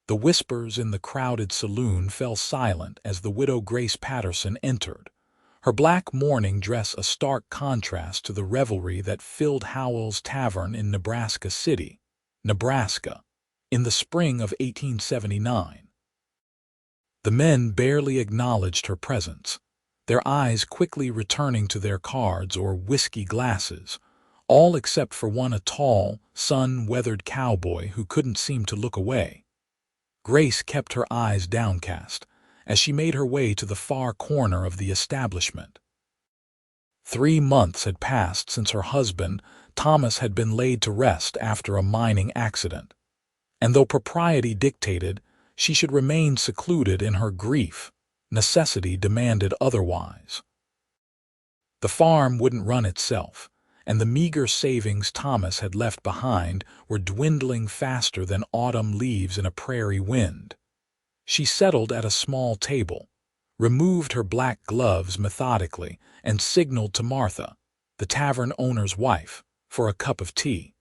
The whispers in the crowded saloon fell silent as the widow Grace Patterson entered, her black mourning dress a stark contrast to the revelry that filled Howell's Tavern in Nebraska City, Nebraska, in the spring of 1879. The men barely acknowledged her presence, their eyes quickly returning to their cards or whiskey glasses, all except for one, a tall, sun-weathered cowboy who couldn't seem to look away. Grace kept her eyes downcast as she made her way to the far corner of the establishment. 3 months had passed since her husband, Thomas, had been laid to rest after a mining accident, and though propriety dictated she should remain secluded in her grief, necessity demanded otherwise. The farm wouldn't run itself, and the meager savings Thomas had left behind were dwindling faster than autumn leaves in a prairie wind. She settled at a small table, removed her black gloves methodically, and signaled to Martha, the tavern owner's wife, for a cup of tea.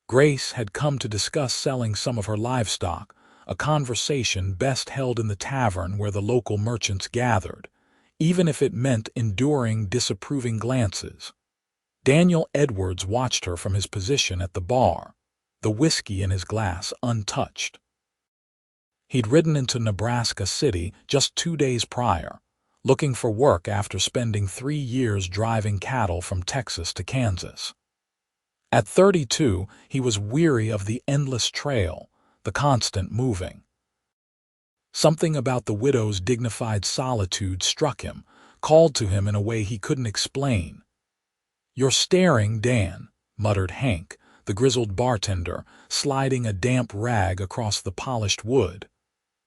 Grace had come to discuss selling some of her livestock, a conversation best held in the tavern where the local merchants gathered, even if it meant enduring disapproving glances. Daniel Edwards watched her from his position at the bar, the whiskey in his glass untouched. He'd ridden into Nebraska City just 2 days prior, looking for work after spending 3 years driving cattle from Texas to Kansas. At 32, he was weary of the endless trail, the constant moving. Something about the widow's dignified solitude struck him, called to him in a way he couldn't explain. "You're staring, Dan," muttered Hank, the grizzled bartender, sliding a damp rag across the polished wood.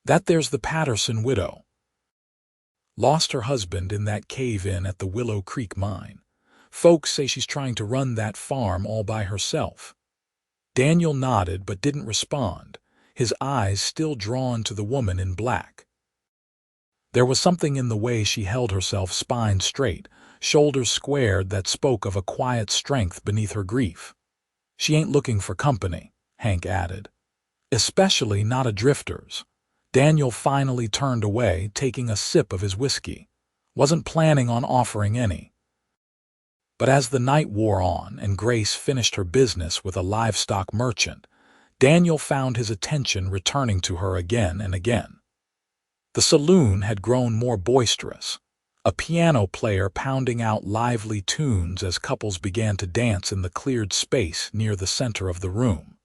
"That there's the Patterson widow. Lost her husband in that cave-in at the Willow Creek mine. Folks say she's trying to run that farm all by herself." Daniel nodded but didn't respond, his eyes still drawn to the woman in black. There was something in the way she held herself, spine straight, shoulders squared, that spoke of a quiet strength beneath her grief. "She ain't looking for company," Hank added. "Especially not a drifter's." Daniel finally turned away, taking a sip of his whiskey. Wasn't planning on offering any. But as the night wore on and Grace finished her business with a livestock merchant, Daniel found his attention returning to her again and again. The saloon had grown more boisterous, a piano player pounding out lively tunes as couples began to dance in the cleared space near the center of the room.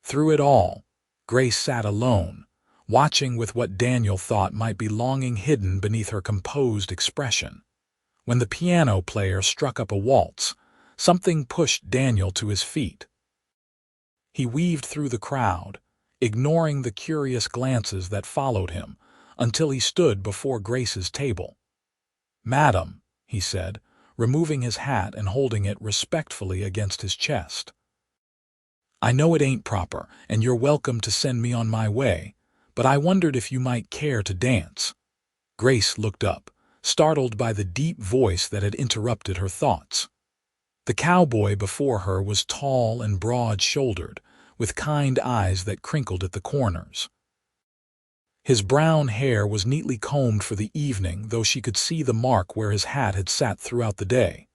Through it all, Grace sat alone, watching with what Daniel thought might be longing hidden beneath her composed expression. When the piano player struck up a waltz, something pushed Daniel to his feet. He weaved through the crowd, ignoring the curious glances that followed him, until he stood before Grace's table. "Madam," he said, removing his hat and holding it respectfully against his chest. "I know it ain't proper, and you're welcome to send me on my way, but I wondered if you might care to dance." Grace looked up, startled by the deep voice that had interrupted her thoughts. The cowboy before her was tall and broad-shouldered, with kind eyes that crinkled at the corners. His brown hair was neatly combed for the evening, though she could see the mark where his hat had sat throughout the day.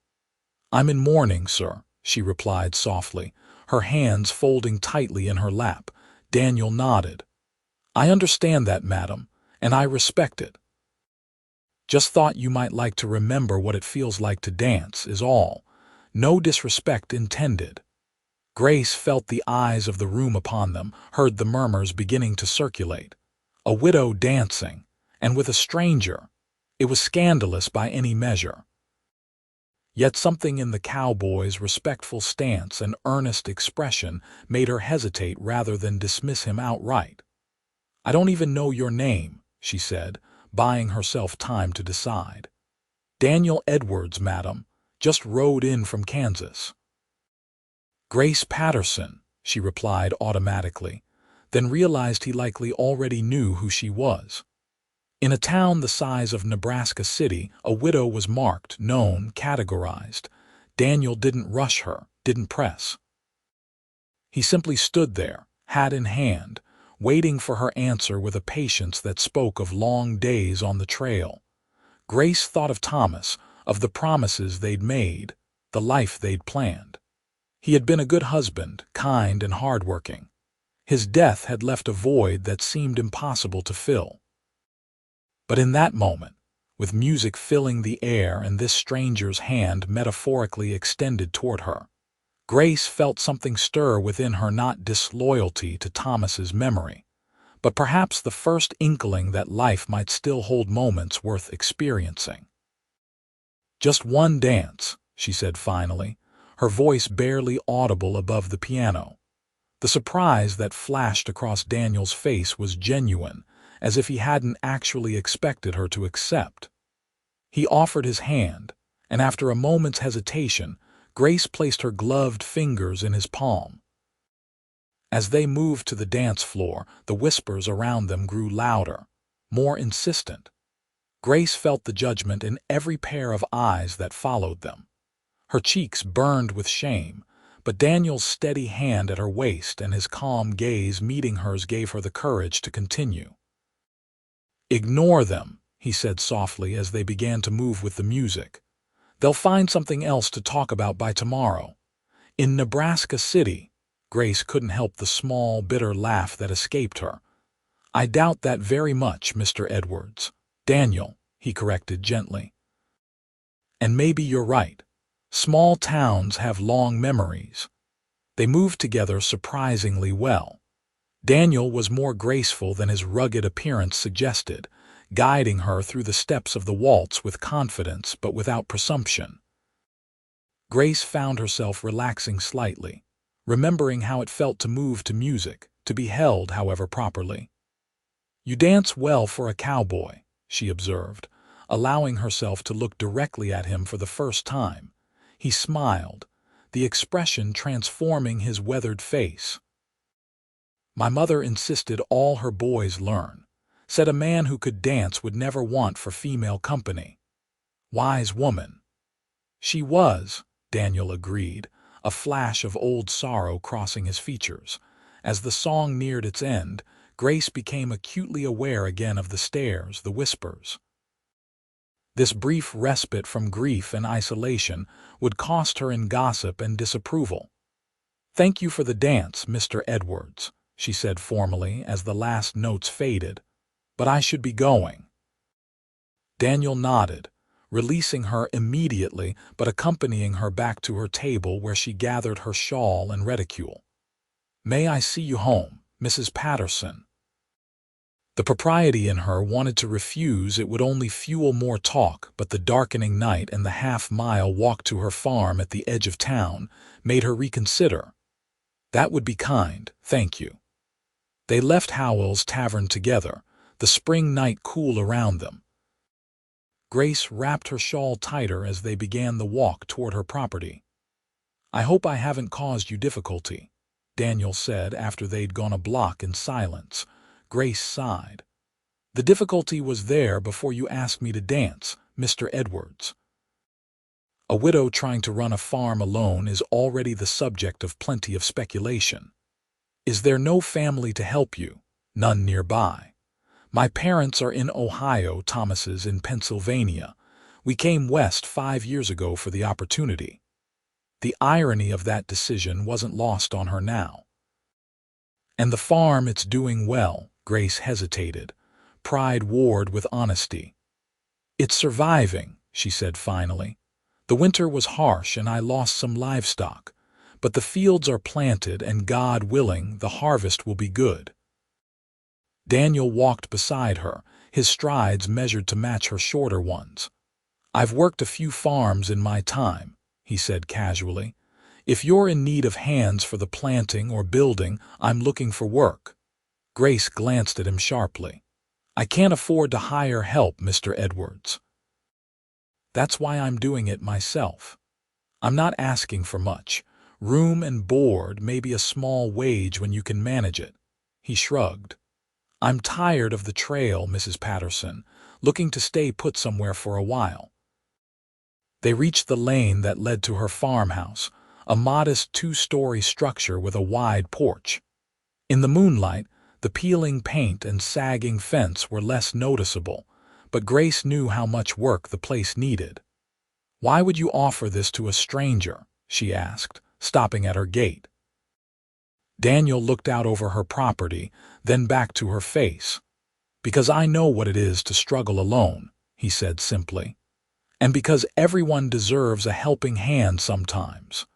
"I'm in mourning, sir," she replied softly, her hands folding tightly in her lap. Daniel nodded. "I understand that, madam, and I respect it. Just thought you might like to remember what it feels like to dance, is all. No disrespect intended." Grace felt the eyes of the room upon them, heard the murmurs beginning to circulate. A widow dancing, and with a stranger. It was scandalous by any measure. Yet something in the cowboy's respectful stance and earnest expression made her hesitate rather than dismiss him outright. "I don't even know your name," she said, buying herself time to decide. "Daniel Edwards, madam. Just rode in from Kansas." "Grace Patterson," she replied automatically, then realized he likely already knew who she was. In a town the size of Nebraska City, a widow was marked, known, categorized. Daniel didn't rush her, didn't press. He simply stood there, hat in hand, waiting for her answer with a patience that spoke of long days on the trail. Grace thought of Thomas, of the promises they'd made, the life they'd planned. He had been a good husband, kind and hardworking. His death had left a void that seemed impossible to fill. But in that moment, with music filling the air and this stranger's hand metaphorically extended toward her, Grace felt something stir within her, not disloyalty to Thomas's memory, but perhaps the first inkling that life might still hold moments worth experiencing. "Just one dance," she said finally, her voice barely audible above the piano. The surprise that flashed across Daniel's face was genuine, as if he hadn't actually expected her to accept. He offered his hand, and after a moment's hesitation, Grace placed her gloved fingers in his palm. As they moved to the dance floor, the whispers around them grew louder, more insistent. Grace felt the judgment in every pair of eyes that followed them. Her cheeks burned with shame, but Daniel's steady hand at her waist and his calm gaze meeting hers gave her the courage to continue. "Ignore them," he said softly as they began to move with the music. "They'll find something else to talk about by tomorrow." In Nebraska City, Grace couldn't help the small, bitter laugh that escaped her. "I doubt that very much, Mr. Edwards." "Daniel," he corrected gently. "And maybe you're right. Small towns have long memories." They moved together surprisingly well. Daniel was more graceful than his rugged appearance suggested, guiding her through the steps of the waltz with confidence but without presumption. Grace found herself relaxing slightly, remembering how it felt to move to music, to be held, however, properly. "You dance well for a cowboy," she observed, allowing herself to look directly at him for the first time. He smiled, the expression transforming his weathered face. "My mother insisted all her boys learn. Said a man who could dance would never want for female company." "Wise woman." "She was," Daniel agreed, a flash of old sorrow crossing his features. As the song neared its end, Grace became acutely aware again of the stares, the whispers. This brief respite from grief and isolation would cost her in gossip and disapproval. "Thank you for the dance, Mr. Edwards," she said formally as the last notes faded. "But I should be going." Daniel nodded, releasing her immediately but accompanying her back to her table where she gathered her shawl and reticule. "May I see you home, Mrs. Patterson?" The propriety in her wanted to refuse. It would only fuel more talk, but the darkening night and the half-mile walk to her farm at the edge of town made her reconsider. "That would be kind, thank you." They left Howell's Tavern together, the spring night cool around them. Grace wrapped her shawl tighter as they began the walk toward her property. "I hope I haven't caused you difficulty," Daniel said after they'd gone a block in silence. Grace sighed. "The difficulty was there before you asked me to dance, Mr. Edwards." A widow trying to run a farm alone is already the subject of plenty of speculation. "Is there no family to help you?" "None nearby. My parents are in Ohio, Thomas's in Pennsylvania. We came west 5 years ago for the opportunity." The irony of that decision wasn't lost on her now. "And the farm, it's doing well," Grace hesitated. Pride warred with honesty. "It's surviving," she said finally. "The winter was harsh and I lost some livestock, but the fields are planted and, God willing, the harvest will be good." Daniel walked beside her, his strides measured to match her shorter ones. "I've worked a few farms in my time," he said casually. "If you're in need of hands for the planting or building, I'm looking for work." Grace glanced at him sharply. "I can't afford to hire help, Mr. Edwards." "That's why I'm doing it myself. I'm not asking for much. Room and board, maybe a small wage when you can manage it." He shrugged. "I'm tired of the trail, Mrs. Patterson, looking to stay put somewhere for a while." They reached the lane that led to her farmhouse, a modest 2-story structure with a wide porch. In the moonlight, The peeling paint and sagging fence were less noticeable, but Grace knew how much work the place needed. "Why would you offer this to a stranger?" she asked, stopping at her gate. Daniel looked out over her property, then back to her face. "Because I know what it is to struggle alone," he said simply. "And because everyone deserves a helping hand sometimes."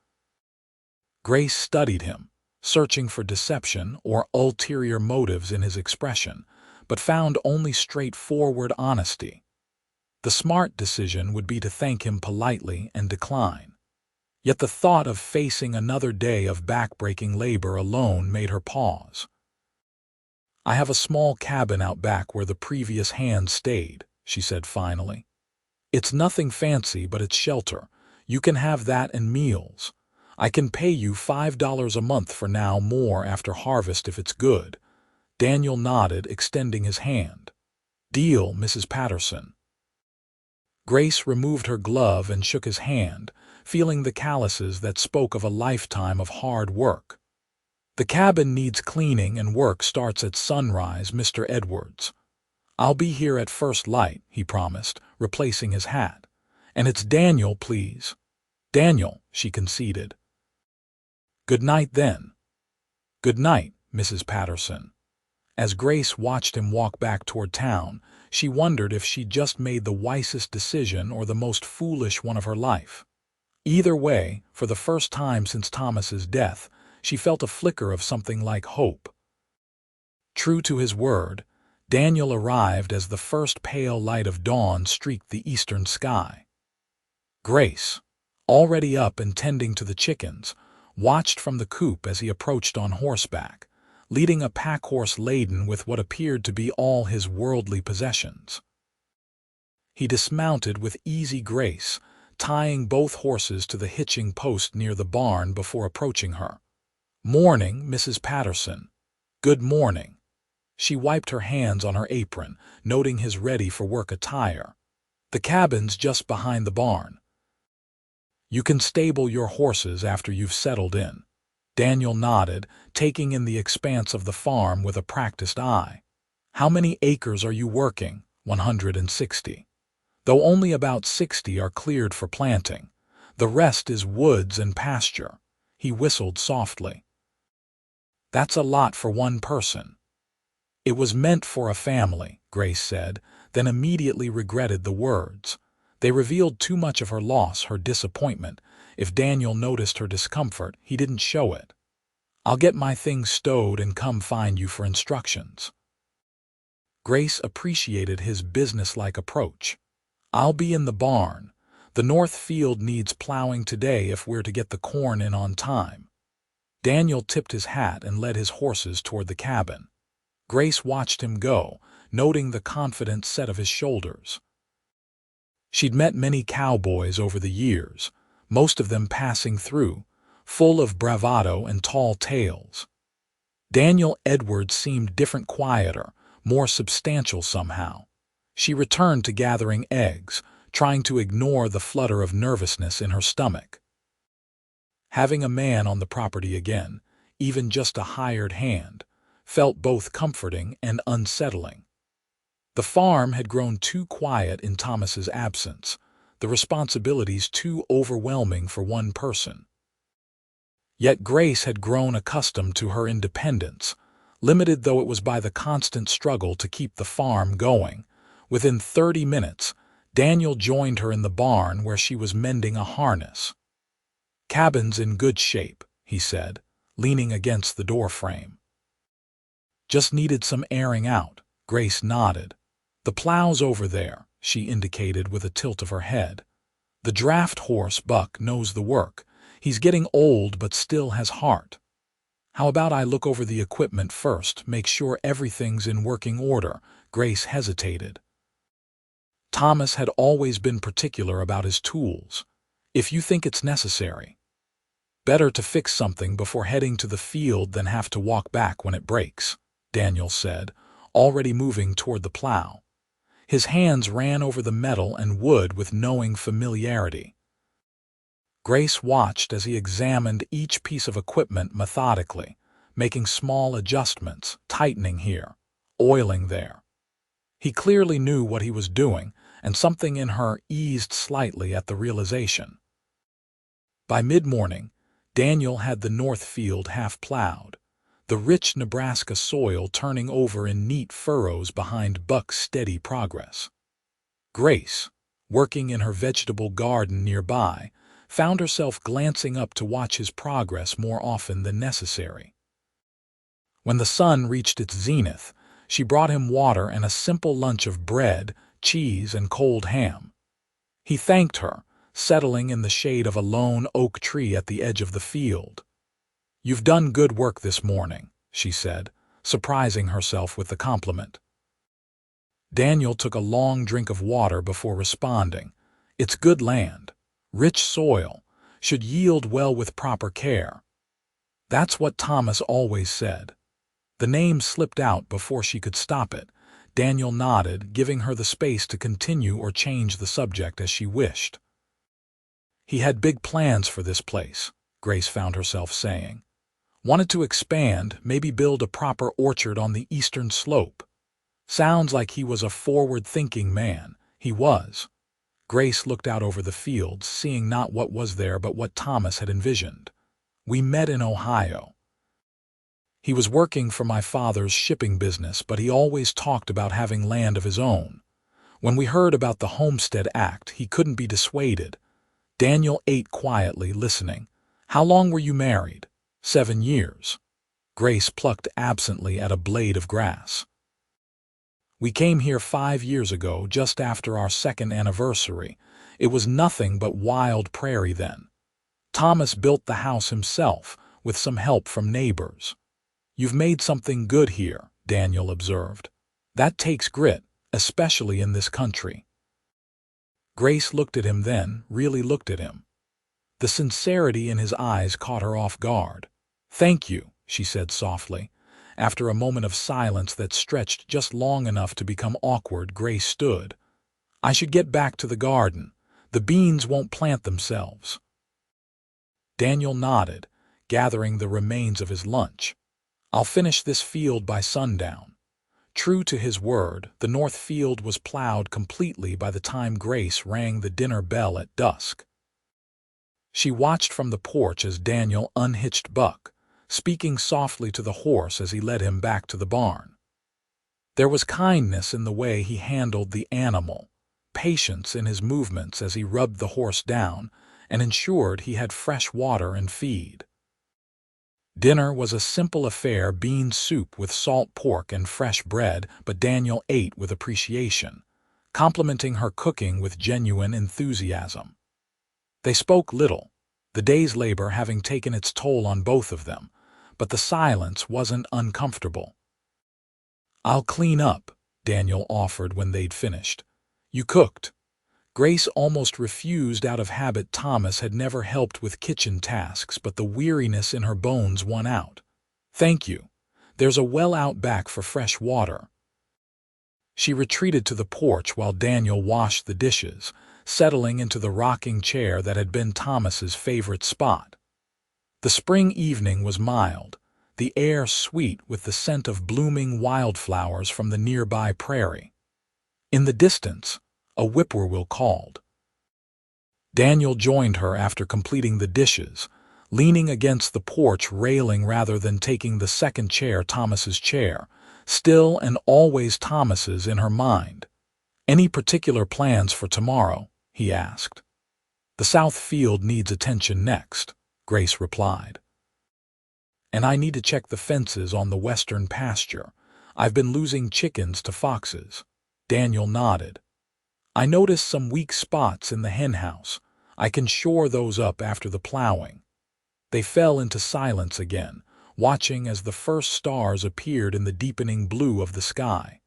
Grace studied him, searching for deception or ulterior motives in his expression, but found only straightforward honesty. The smart decision would be to thank him politely and decline. Yet the thought of facing another day of backbreaking labor alone made her pause. "I have a small cabin out back where the previous hand stayed," she said finally. "It's nothing fancy, but it's shelter. You can have that and meals. I can pay you $5 a month for now, more after harvest if it's good." Daniel nodded, extending his hand. "Deal, Mrs. Patterson." Grace removed her glove and shook his hand, feeling the calluses that spoke of a lifetime of hard work. "The cabin needs cleaning and work starts at sunrise, Mr. Edwards." "I'll be here at first light," he promised, replacing his hat. "And it's Daniel, please." "Daniel," she conceded. "Good night, then." "Good night, Mrs. Patterson." As Grace watched him walk back toward town, she wondered if she'd just made the wisest decision or the most foolish one of her life. Either way, for the first time since Thomas's death, she felt a flicker of something like hope. True to his word, Daniel arrived as the first pale light of dawn streaked the eastern sky. Grace, already up and tending to the chickens, watched from the coop as he approached on horseback, leading a pack-horse laden with what appeared to be all his worldly possessions. He dismounted with easy grace, tying both horses to the hitching post near the barn before approaching her. "Morning, Mrs. Patterson." "Good morning." She wiped her hands on her apron, noting his ready-for-work attire. "The cabin's just behind the barn. You can stable your horses after you've settled in." Daniel nodded, taking in the expanse of the farm with a practiced eye. "How many acres are you working?" 160. "Though only about 60 are cleared for planting. The rest is woods and pasture." He whistled softly. "That's a lot for one person." "It was meant for a family," Grace said, then immediately regretted the words. They revealed too much of her loss, her disappointment. If Daniel noticed her discomfort, he didn't show it. "I'll get my things stowed and come find you for instructions." Grace appreciated his businesslike approach. "I'll be in the barn. The north field needs plowing today if we're to get the corn in on time." Daniel tipped his hat and led his horses toward the cabin. Grace watched him go, noting the confident set of his shoulders. She'd met many cowboys over the years, most of them passing through, full of bravado and tall tales. Daniel Edwards seemed different, quieter, more substantial somehow. She returned to gathering eggs, trying to ignore the flutter of nervousness in her stomach. Having a man on the property again, even just a hired hand, felt both comforting and unsettling. The farm had grown too quiet in Thomas's absence, the responsibilities too overwhelming for one person. Yet Grace had grown accustomed to her independence, limited though it was by the constant struggle to keep the farm going. Within 30 minutes, Daniel joined her in the barn where she was mending a harness. "Cabin's in good shape," he said, leaning against the doorframe. "Just needed some airing out." Grace nodded. "The plow's over there," she indicated with a tilt of her head. "The draft horse, Buck, knows the work. He's getting old but still has heart." "How about I look over the equipment first, make sure everything's in working order?" Grace hesitated. Thomas had always been particular about his tools. "If you think it's necessary. Better to fix something before heading to the field than have to walk back when it breaks," Daniel said, already moving toward the plow. His hands ran over the metal and wood with knowing familiarity. Grace watched as he examined each piece of equipment methodically, making small adjustments, tightening here, oiling there. He clearly knew what he was doing, and something in her eased slightly at the realization. By mid-morning, Daniel had the north field half-plowed, the rich Nebraska soil turning over in neat furrows behind Buck's steady progress. Grace, working in her vegetable garden nearby, found herself glancing up to watch his progress more often than necessary. When the sun reached its zenith, she brought him water and a simple lunch of bread, cheese, and cold ham. He thanked her, settling in the shade of a lone oak tree at the edge of the field. "You've done good work this morning," she said, surprising herself with the compliment. Daniel took a long drink of water before responding. "It's good land, rich soil, should yield well with proper care." That's what Thomas always said. The name slipped out before she could stop it. Daniel nodded, giving her the space to continue or change the subject as she wished. He had big plans for this place, Grace found herself saying. Wanted to expand, maybe build a proper orchard on the eastern slope. Sounds like he was a forward-thinking man. He was. Grace looked out over the fields, seeing not what was there but what Thomas had envisioned. "We met in Ohio. He was working for my father's shipping business, but he always talked about having land of his own. When we heard about the Homestead Act, he couldn't be dissuaded." Daniel ate quietly, listening. "How long were you married?" 7 years. Grace plucked absently at a blade of grass. "We came here 5 years ago, just after our second anniversary. It was nothing but wild prairie then. Thomas built the house himself, with some help from neighbors." "You've made something good here," Daniel observed. "That takes grit, especially in this country." Grace looked at him then, really looked at him. The sincerity in his eyes caught her off guard. "Thank you," she said softly. After a moment of silence that stretched just long enough to become awkward, Grace stood. "I should get back to the garden. The beans won't plant themselves." Daniel nodded, gathering the remains of his lunch. "I'll finish this field by sundown." True to his word, the north field was plowed completely by the time Grace rang the dinner bell at dusk. She watched from the porch as Daniel unhitched Buck, speaking softly to the horse as he led him back to the barn. There was kindness in the way he handled the animal, patience in his movements as he rubbed the horse down and ensured he had fresh water and feed. Dinner was a simple affair, bean soup with salt pork and fresh bread, but Daniel ate with appreciation, complimenting her cooking with genuine enthusiasm. They spoke little, the day's labor having taken its toll on both of them, but the silence wasn't uncomfortable. "I'll clean up," Daniel offered when they'd finished. "You cooked." Grace almost refused out of habit. Thomas had never helped with kitchen tasks, but the weariness in her bones won out. "Thank you. There's a well out back for fresh water." She retreated to the porch while Daniel washed the dishes, settling into the rocking chair that had been Thomas's favorite spot. The spring evening was mild, the air sweet with the scent of blooming wildflowers from the nearby prairie. In the distance, a whippoorwill called. Daniel joined her after completing the dishes, leaning against the porch railing rather than taking the second chair, Thomas's chair, still and always Thomas's in her mind. "Any particular plans for tomorrow?" he asked. "The south field needs attention next," Grace replied. "And I need to check the fences on the western pasture. I've been losing chickens to foxes." Daniel nodded. "I noticed some weak spots in the henhouse. I can shore those up after the plowing." They fell into silence again, watching as the first stars appeared in the deepening blue of the sky.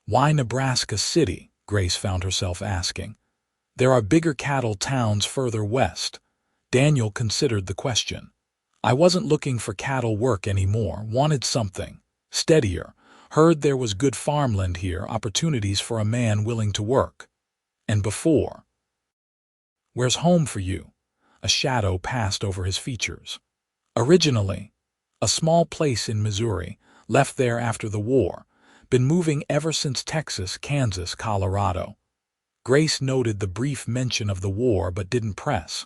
"Why Nebraska City?" Grace found herself asking. "There are bigger cattle towns further west." Daniel considered the question. "I wasn't looking for cattle work anymore, wanted something steadier. Heard there was good farmland here, opportunities for a man willing to work. And before." "Where's home for you?" A shadow passed over his features. "Originally, A small place in Missouri, left there after the war, been moving ever since Texas, Kansas, Colorado. Grace noted the brief mention of the war but didn't press.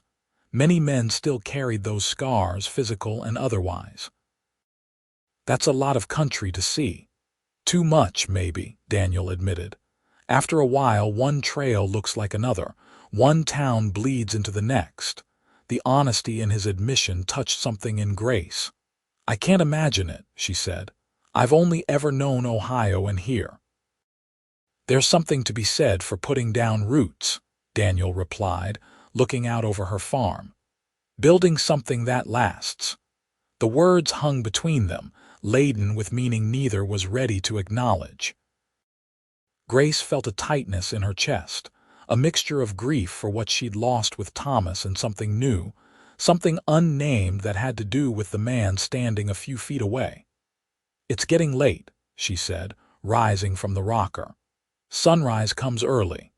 Many men still carried those scars, physical and otherwise. That's a lot of country to see. Too much, maybe, Daniel admitted. After a while, one trail looks like another. One town bleeds into the next. The honesty in his admission touched something in Grace. I can't imagine it, she said. I've only ever known Ohio and here. There's something to be said for putting down roots, Daniel replied, looking out over her farm. Building something that lasts. The words hung between them, laden with meaning neither was ready to acknowledge. Grace felt a tightness in her chest, a mixture of grief for what she'd lost with Thomas and something new, something unnamed that had to do with the man standing a few feet away. It's getting late, she said, rising from the rocker. Sunrise comes early.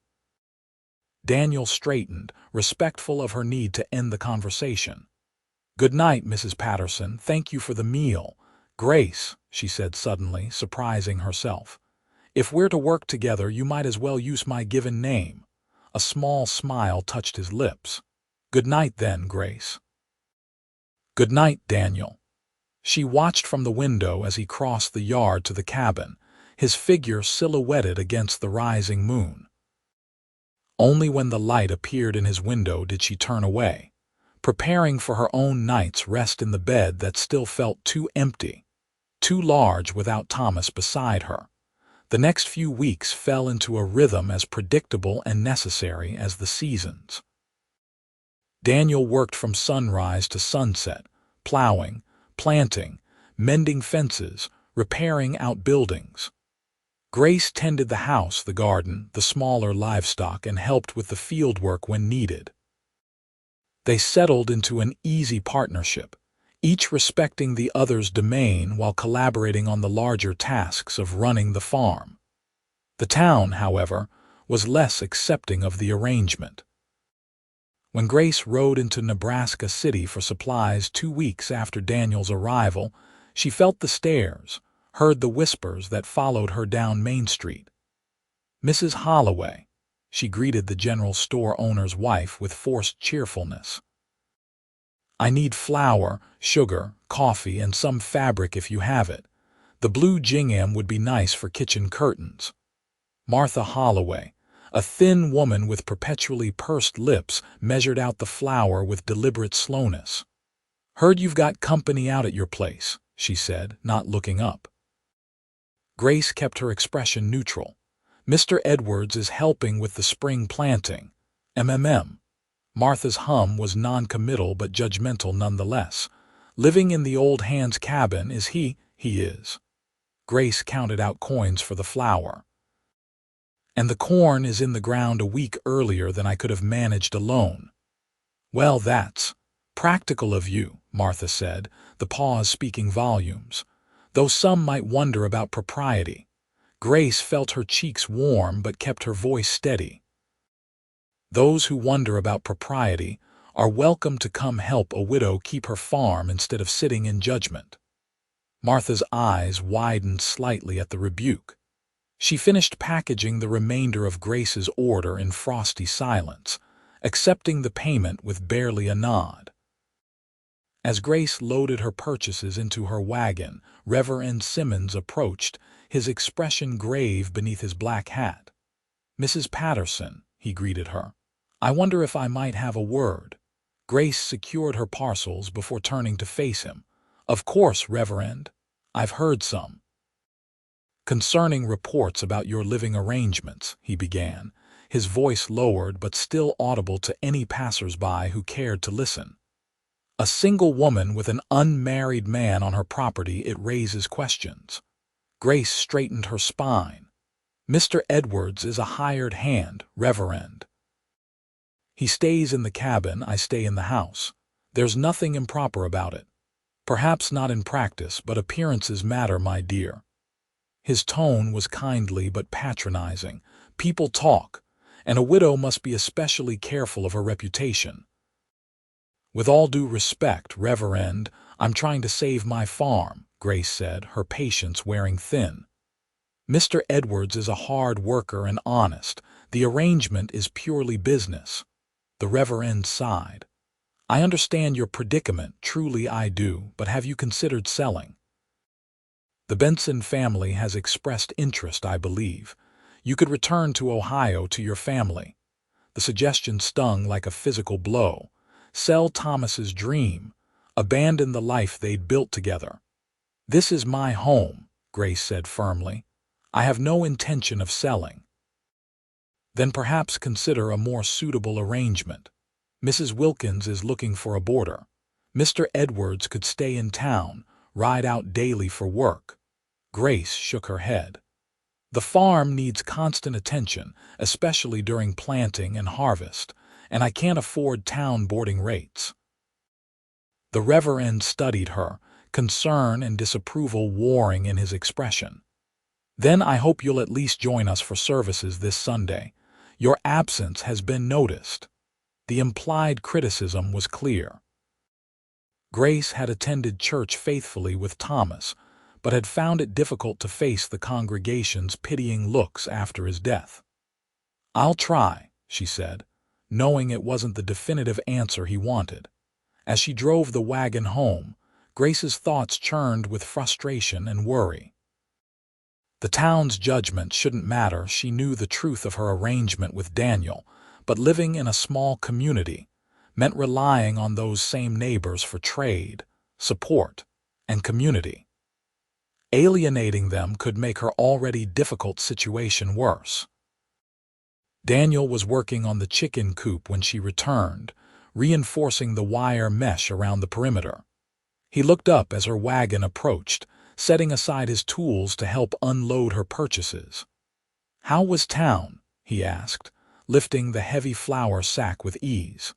Daniel straightened, respectful of her need to end the conversation. Good night, Mrs. Patterson. Thank you for the meal. Grace, she said suddenly, surprising herself. If we're to work together, you might as well use my given name. A small smile touched his lips. Good night then, Grace. Good night, Daniel. She watched from the window as he crossed the yard to the cabin, his figure silhouetted against the rising moon. Only when the light appeared in his window did she turn away, preparing for her own night's rest in the bed that still felt too empty, too large without Thomas beside her. The next few weeks fell into a rhythm as predictable and necessary as the seasons. Daniel worked from sunrise to sunset, plowing, planting, mending fences, repairing outbuildings. Grace tended the house, the garden, the smaller livestock, and helped with the fieldwork when needed. They settled into an easy partnership, each respecting the other's domain while collaborating on the larger tasks of running the farm. The town, however, was less accepting of the arrangement. When Grace rode into Nebraska City for supplies 2 weeks after Daniel's arrival, she felt the stares, heard the whispers that followed her down Main Street. Mrs. Holloway, she greeted the general store owner's wife with forced cheerfulness. I need flour, sugar, coffee, and some fabric if you have it. The blue gingham would be nice for kitchen curtains. Martha Holloway, a thin woman with perpetually pursed lips, measured out the flour with deliberate slowness. Heard you've got company out at your place, she said, not looking up. Grace kept her expression neutral. Mr. Edwards is helping with the spring planting. MMM. Martha's hum was non-committal but judgmental nonetheless. Living in the old hand's cabin, is he? He is. Grace counted out coins for the flour. And the corn is in the ground a week earlier than I could have managed alone. Well, that's practical of you, Martha said, the pause speaking volumes. Though some might wonder about propriety. Grace felt her cheeks warm but kept her voice steady. Those who wonder about propriety are welcome to come help a widow keep her farm instead of sitting in judgment. Martha's eyes widened slightly at the rebuke. She finished packaging the remainder of Grace's order in frosty silence, accepting the payment with barely a nod. As Grace loaded her purchases into her wagon, Reverend Simmons approached, his expression grave beneath his black hat. Mrs. Patterson, he greeted her. I wonder if I might have a word. Grace secured her parcels before turning to face him. Of course, Reverend. I've heard some. Concerning reports about your living arrangements, he began, his voice lowered but still audible to any passers-by who cared to listen. A single woman with an unmarried man on her property, it raises questions. Grace straightened her spine. Mr. Edwards is a hired hand, Reverend. He stays in the cabin, I stay in the house. There's nothing improper about it. Perhaps not in practice, but appearances matter, my dear. His tone was kindly but patronizing. People talk, and a widow must be especially careful of her reputation. With all due respect, Reverend, I'm trying to save my farm, Grace said, her patience wearing thin. Mr. Edwards is a hard worker and honest. The arrangement is purely business. The Reverend sighed. I understand your predicament, truly I do, but have you considered selling? The Benson family has expressed interest, I believe. You could return to Ohio to your family. The suggestion stung like a physical blow. Sell Thomas's dream. Abandon the life they'd built together. This is my home, Grace said firmly. I have no intention of selling. Then perhaps consider a more suitable arrangement. Mrs. Wilkins is looking for a boarder. Mr. Edwards could stay in town, ride out daily for work. Grace shook her head. The farm needs constant attention, especially during planting and harvest, and I can't afford town boarding rates. The Reverend studied her, concern and disapproval warring in his expression. Then I hope you'll at least join us for services this Sunday. Your absence has been noticed. The implied criticism was clear. Grace had attended church faithfully with Thomas, but had found it difficult to face the congregation's pitying looks after his death. I'll try, she said, knowing it wasn't the definitive answer he wanted. As she drove the wagon home, Grace's thoughts churned with frustration and worry. The town's judgment shouldn't matter. She knew the truth of her arrangement with Daniel, but living in a small community meant relying on those same neighbors for trade, support, and community. Alienating them could make her already difficult situation worse. Daniel was working on the chicken coop when she returned, reinforcing the wire mesh around the perimeter. He looked up as her wagon approached, setting aside his tools to help unload her purchases. How was town? He asked, lifting the heavy flour sack with ease.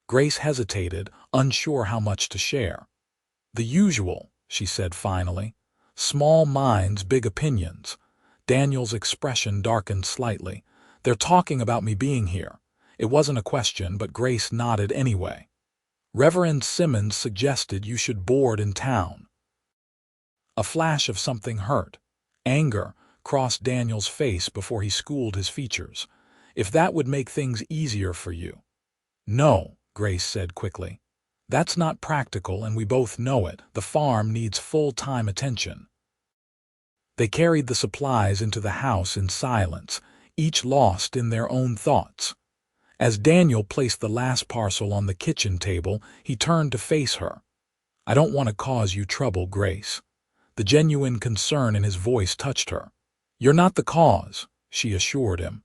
Grace hesitated, unsure how much to share. The usual, she said finally. Small minds, big opinions. Daniel's expression darkened slightly. They're talking about me being here. It wasn't a question, but Grace nodded anyway. Reverend Simmons suggested you should board in town. A flash of something hurt. Anger crossed Daniel's face before he schooled his features. If that would make things easier for you. No, Grace said quickly. That's not practical, and we both know it. The farm needs full-time attention. They carried the supplies into the house in silence, each lost in their own thoughts. As Daniel placed the last parcel on the kitchen table, he turned to face her. I don't want to cause you trouble, Grace. The genuine concern in his voice touched her. You're not the cause, she assured him.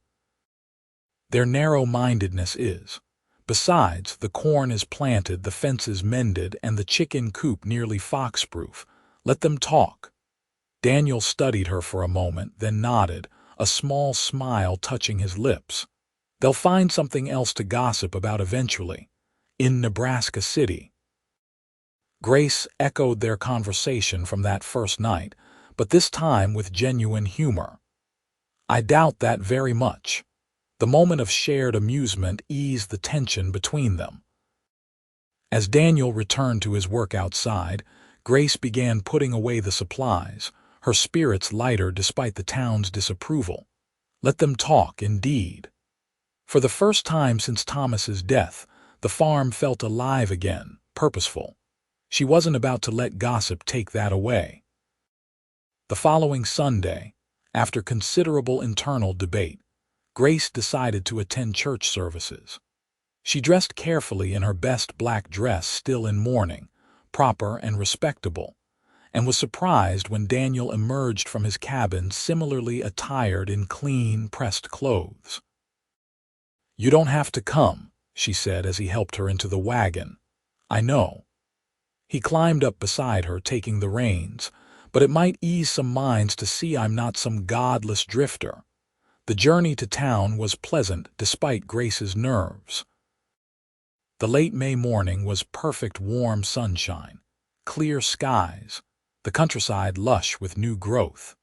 Their narrow-mindedness is. Besides, the corn is planted, the fences mended, and the chicken coop nearly fox-proof. Let them talk. Daniel studied her for a moment, then nodded, a small smile touching his lips. They'll find something else to gossip about eventually. In Nebraska City. Grace echoed their conversation from that first night, but this time with genuine humor. I doubt that very much. The moment of shared amusement eased the tension between them. As Daniel returned to his work outside, Grace began putting away the supplies, her spirits lighter despite the town's disapproval. Let them talk, indeed. For the first time since Thomas's death, the farm felt alive again, purposeful. She wasn't about to let gossip take that away. The following Sunday, after considerable internal debate, Grace decided to attend church services. She dressed carefully in her best black dress, still in mourning, proper and respectable, and was surprised when Daniel emerged from his cabin similarly attired in clean, pressed clothes. You don't have to come, she said as he helped her into the wagon. I know. He climbed up beside her, taking the reins, but it might ease some minds to see I'm not some godless drifter. The journey to town was pleasant despite Grace's nerves. The late May morning was perfect warm sunshine, clear skies, the countryside lush with new growth.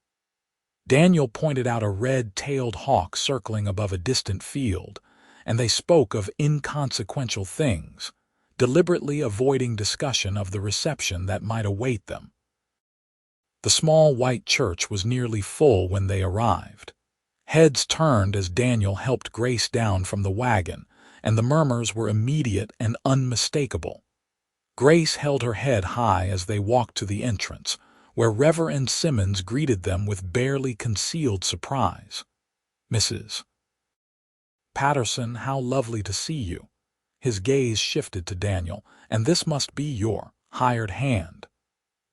Daniel pointed out a red-tailed hawk circling above a distant field, and they spoke of inconsequential things, deliberately avoiding discussion of the reception that might await them. The small white church was nearly full when they arrived. Heads turned as Daniel helped Grace down from the wagon, and the murmurs were immediate and unmistakable. Grace held her head high as they walked to the entrance, where Reverend Simmons greeted them with barely concealed surprise. "Mrs. Patterson, how lovely to see you." His gaze shifted to Daniel. "And this must be your hired hand."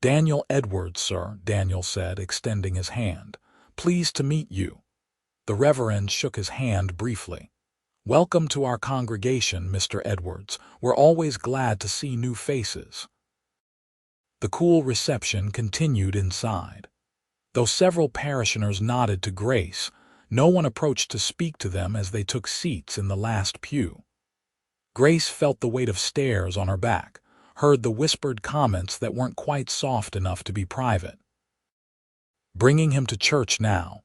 "Daniel Edwards, sir," Daniel said, extending his hand. "Pleased to meet you." The Reverend shook his hand briefly. "Welcome to our congregation, Mr. Edwards. We're always glad to see new faces." The cool reception continued inside. Though several parishioners nodded to Grace, no one approached to speak to them as they took seats in the last pew. Grace felt the weight of stares on her back, heard the whispered comments that weren't quite soft enough to be private. "Bringing him to church now.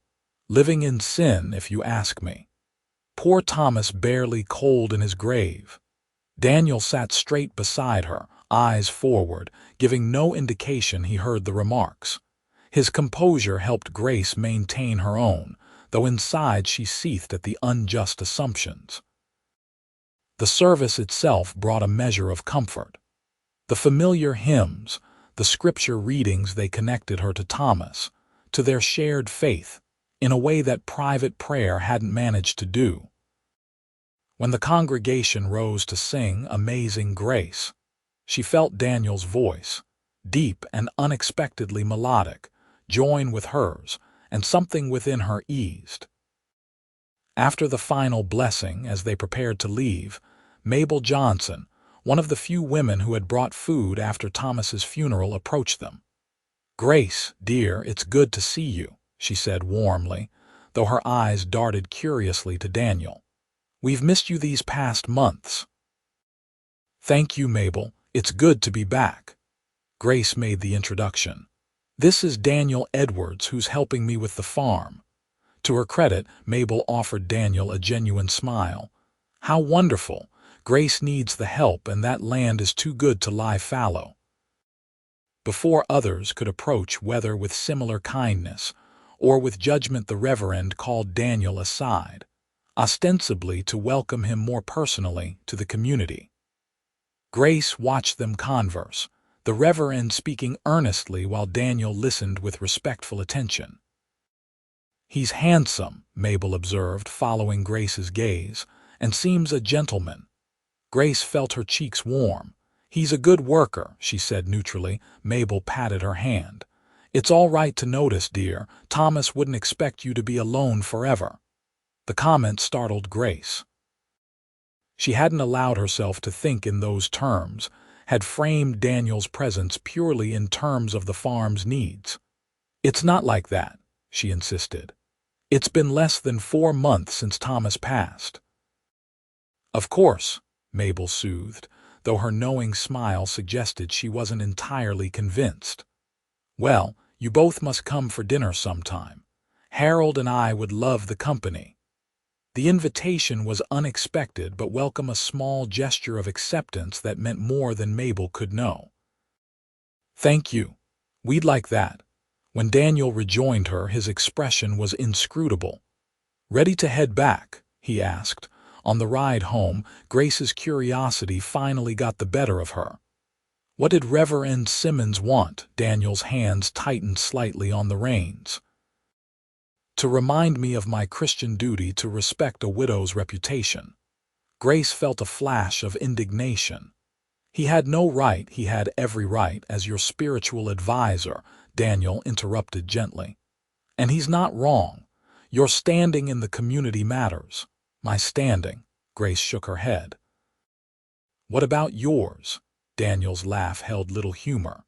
Living in sin, if you ask me. Poor Thomas barely cold in his grave." Daniel sat straight beside her, eyes forward, giving no indication he heard the remarks. His composure helped Grace maintain her own, though inside she seethed at the unjust assumptions. The service itself brought a measure of comfort. The familiar hymns, the scripture readings, they connected her to Thomas, to their shared faith, in a way that private prayer hadn't managed to do. When the congregation rose to sing Amazing Grace, she felt Daniel's voice, deep and unexpectedly melodic, join with hers, and something within her eased. After the final blessing, as they prepared to leave, Mabel Johnson, one of the few women who had brought food after Thomas's funeral, approached them. "Grace, dear, it's good to see you," she said warmly, though her eyes darted curiously to Daniel. "We've missed you these past months." "Thank you, Mabel. It's good to be back." Grace made the introduction. "This is Daniel Edwards, who's helping me with the farm." To her credit, Mabel offered Daniel a genuine smile. "How wonderful! Grace needs the help, and that land is too good to lie fallow." Before others could approach, whether with similar kindness or with judgment, the Reverend called Daniel aside, ostensibly to welcome him more personally to the community. Grace watched them converse, the Reverend speaking earnestly while Daniel listened with respectful attention. "He's handsome," Mabel observed, following Grace's gaze, "and seems a gentleman." Grace felt her cheeks warm. "He's a good worker," she said neutrally. Mabel patted her hand. "It's all right to notice, dear. Thomas wouldn't expect you to be alone forever." The comment startled Grace. She hadn't allowed herself to think in those terms, had framed Daniel's presence purely in terms of the farm's needs. "It's not like that," she insisted. "It's been less than 4 months since Thomas passed." "Of course," Mabel soothed, though her knowing smile suggested she wasn't entirely convinced. "Well, you both must come for dinner sometime. Harold and I would love the company." The invitation was unexpected, but welcome, a small gesture of acceptance that meant more than Mabel could know. "Thank you. We'd like that." When Daniel rejoined her, his expression was inscrutable. "Ready to head back?" he asked. On the ride home, Grace's curiosity finally got the better of her. "What did Reverend Simmons want?" Daniel's hands tightened slightly on the reins. "To remind me of my Christian duty to respect a widow's reputation." Grace felt a flash of indignation. "He had no right." "He had every right as your spiritual advisor," Daniel interrupted gently. "And he's not wrong. Your standing in the community matters." "My standing?" Grace shook her head. "What about yours?" Daniel's laugh held little humor.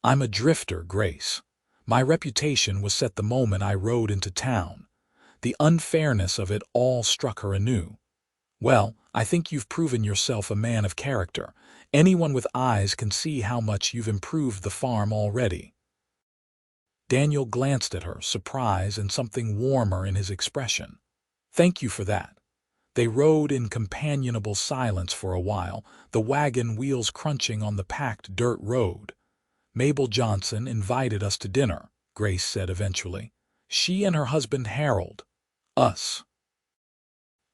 "I'm a drifter, Grace. My reputation was set the moment I rode into town." The unfairness of it all struck her anew. "Well, I think you've proven yourself a man of character. Anyone with eyes can see how much you've improved the farm already." Daniel glanced at her, surprise and something warmer in his expression. "Thank you for that." They rode in companionable silence for a while, the wagon wheels crunching on the packed dirt road. "Mabel Johnson invited us to dinner," Grace said eventually. "She and her husband Harold." "Us?"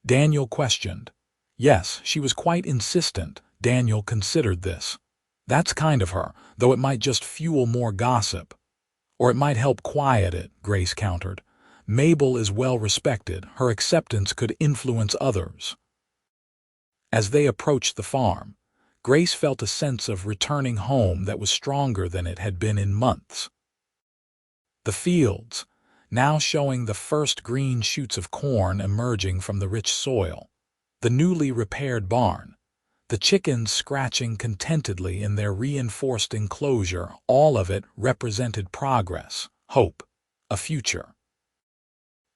Daniel questioned. Yes, she was quite insistent. Daniel considered this. "That's kind of her, though it might just fuel more gossip." "Or it might help quiet it," Grace countered. "Mabel is well respected. Her acceptance could influence others." As they approached the farm, Grace felt a sense of returning home that was stronger than it had been in months. The fields, now showing the first green shoots of corn emerging from the rich soil, the newly repaired barn, the chickens scratching contentedly in their reinforced enclosure, all of it represented progress, hope, a future.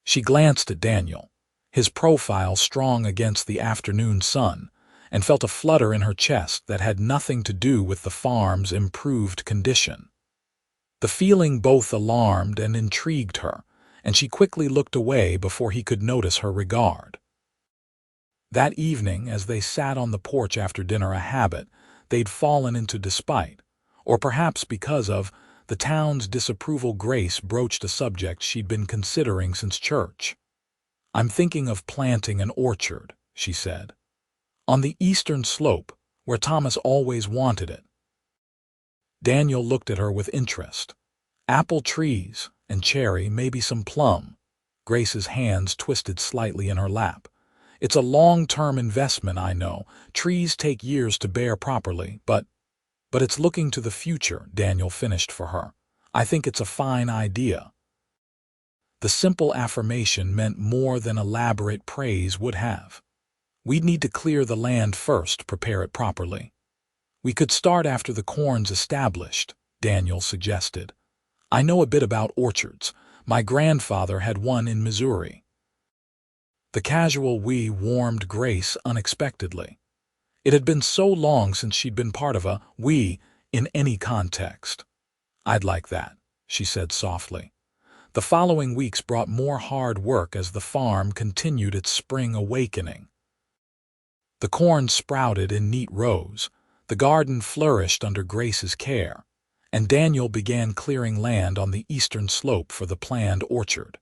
She glanced at Daniel, his profile strong against the afternoon sun, and felt a flutter in her chest that had nothing to do with the farm's improved condition. The feeling both alarmed and intrigued her, and she quickly looked away before he could notice her regard. That evening, as they sat on the porch after dinner, a habit they'd fallen into despite, or perhaps because of, the town's disapproval, Grace broached a subject she'd been considering since church. "I'm thinking of planting an orchard," she said, "on the eastern slope, where Thomas always wanted it." Daniel looked at her with interest. "Apple trees, and cherry, maybe some plum." Grace's hands twisted slightly in her lap. "It's a long-term investment, I know. Trees take years to bear properly, but it's looking to the future," Daniel finished for her. "I think it's a fine idea." The simple affirmation meant more than elaborate praise would have. "We'd need to clear the land first, prepare it properly." "We could start after the corn's established," Daniel suggested. "I know a bit about orchards. My grandfather had one in Missouri." The casual "we" warmed Grace unexpectedly. It had been so long since she'd been part of a "we" in any context. "I'd like that," she said softly. The following weeks brought more hard work as the farm continued its spring awakening. The corn sprouted in neat rows, the garden flourished under Grace's care, and Daniel began clearing land on the eastern slope for the planned orchard.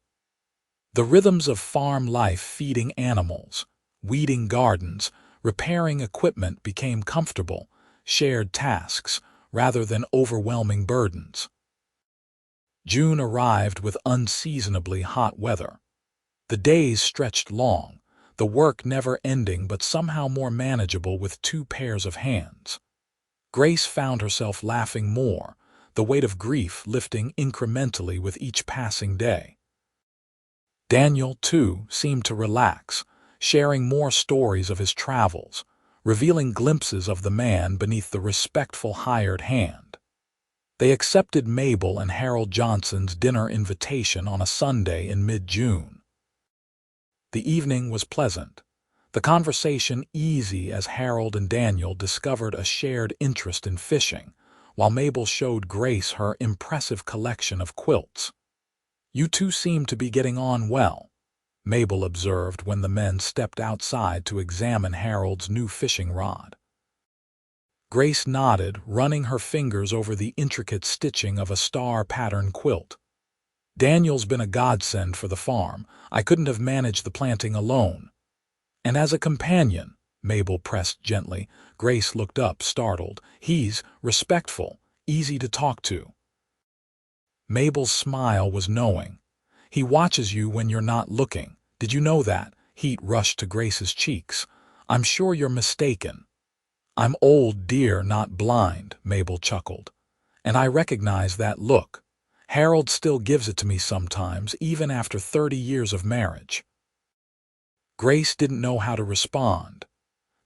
The rhythms of farm life, feeding animals, weeding gardens, repairing equipment, became comfortable, shared tasks rather than overwhelming burdens. June arrived with unseasonably hot weather. The days stretched long, the work never ending but somehow more manageable with 2 pairs of hands. Grace found herself laughing more, the weight of grief lifting incrementally with each passing day. Daniel, too, seemed to relax, sharing more stories of his travels, revealing glimpses of the man beneath the respectful hired hand. They accepted Mabel and Harold Johnson's dinner invitation on a Sunday in mid-June. The evening was pleasant, the conversation easy as Harold and Daniel discovered a shared interest in fishing, while Mabel showed Grace her impressive collection of quilts. "You two seem to be getting on well," Mabel observed when the men stepped outside to examine Harold's new fishing rod. Grace nodded, running her fingers over the intricate stitching of a star-pattern quilt. "Daniel's been a godsend for the farm. I couldn't have managed the planting alone." "And as a companion," Mabel pressed gently. Grace looked up, startled. "He's respectful, easy to talk to." Mabel's smile was knowing. "He watches you when you're not looking. Did you know that?" Heat rushed to Grace's cheeks. "I'm sure you're mistaken." "I'm old, dear, not blind," Mabel chuckled. "And I recognize that look. Harold still gives it to me sometimes, even after 30 years of marriage." Grace didn't know how to respond.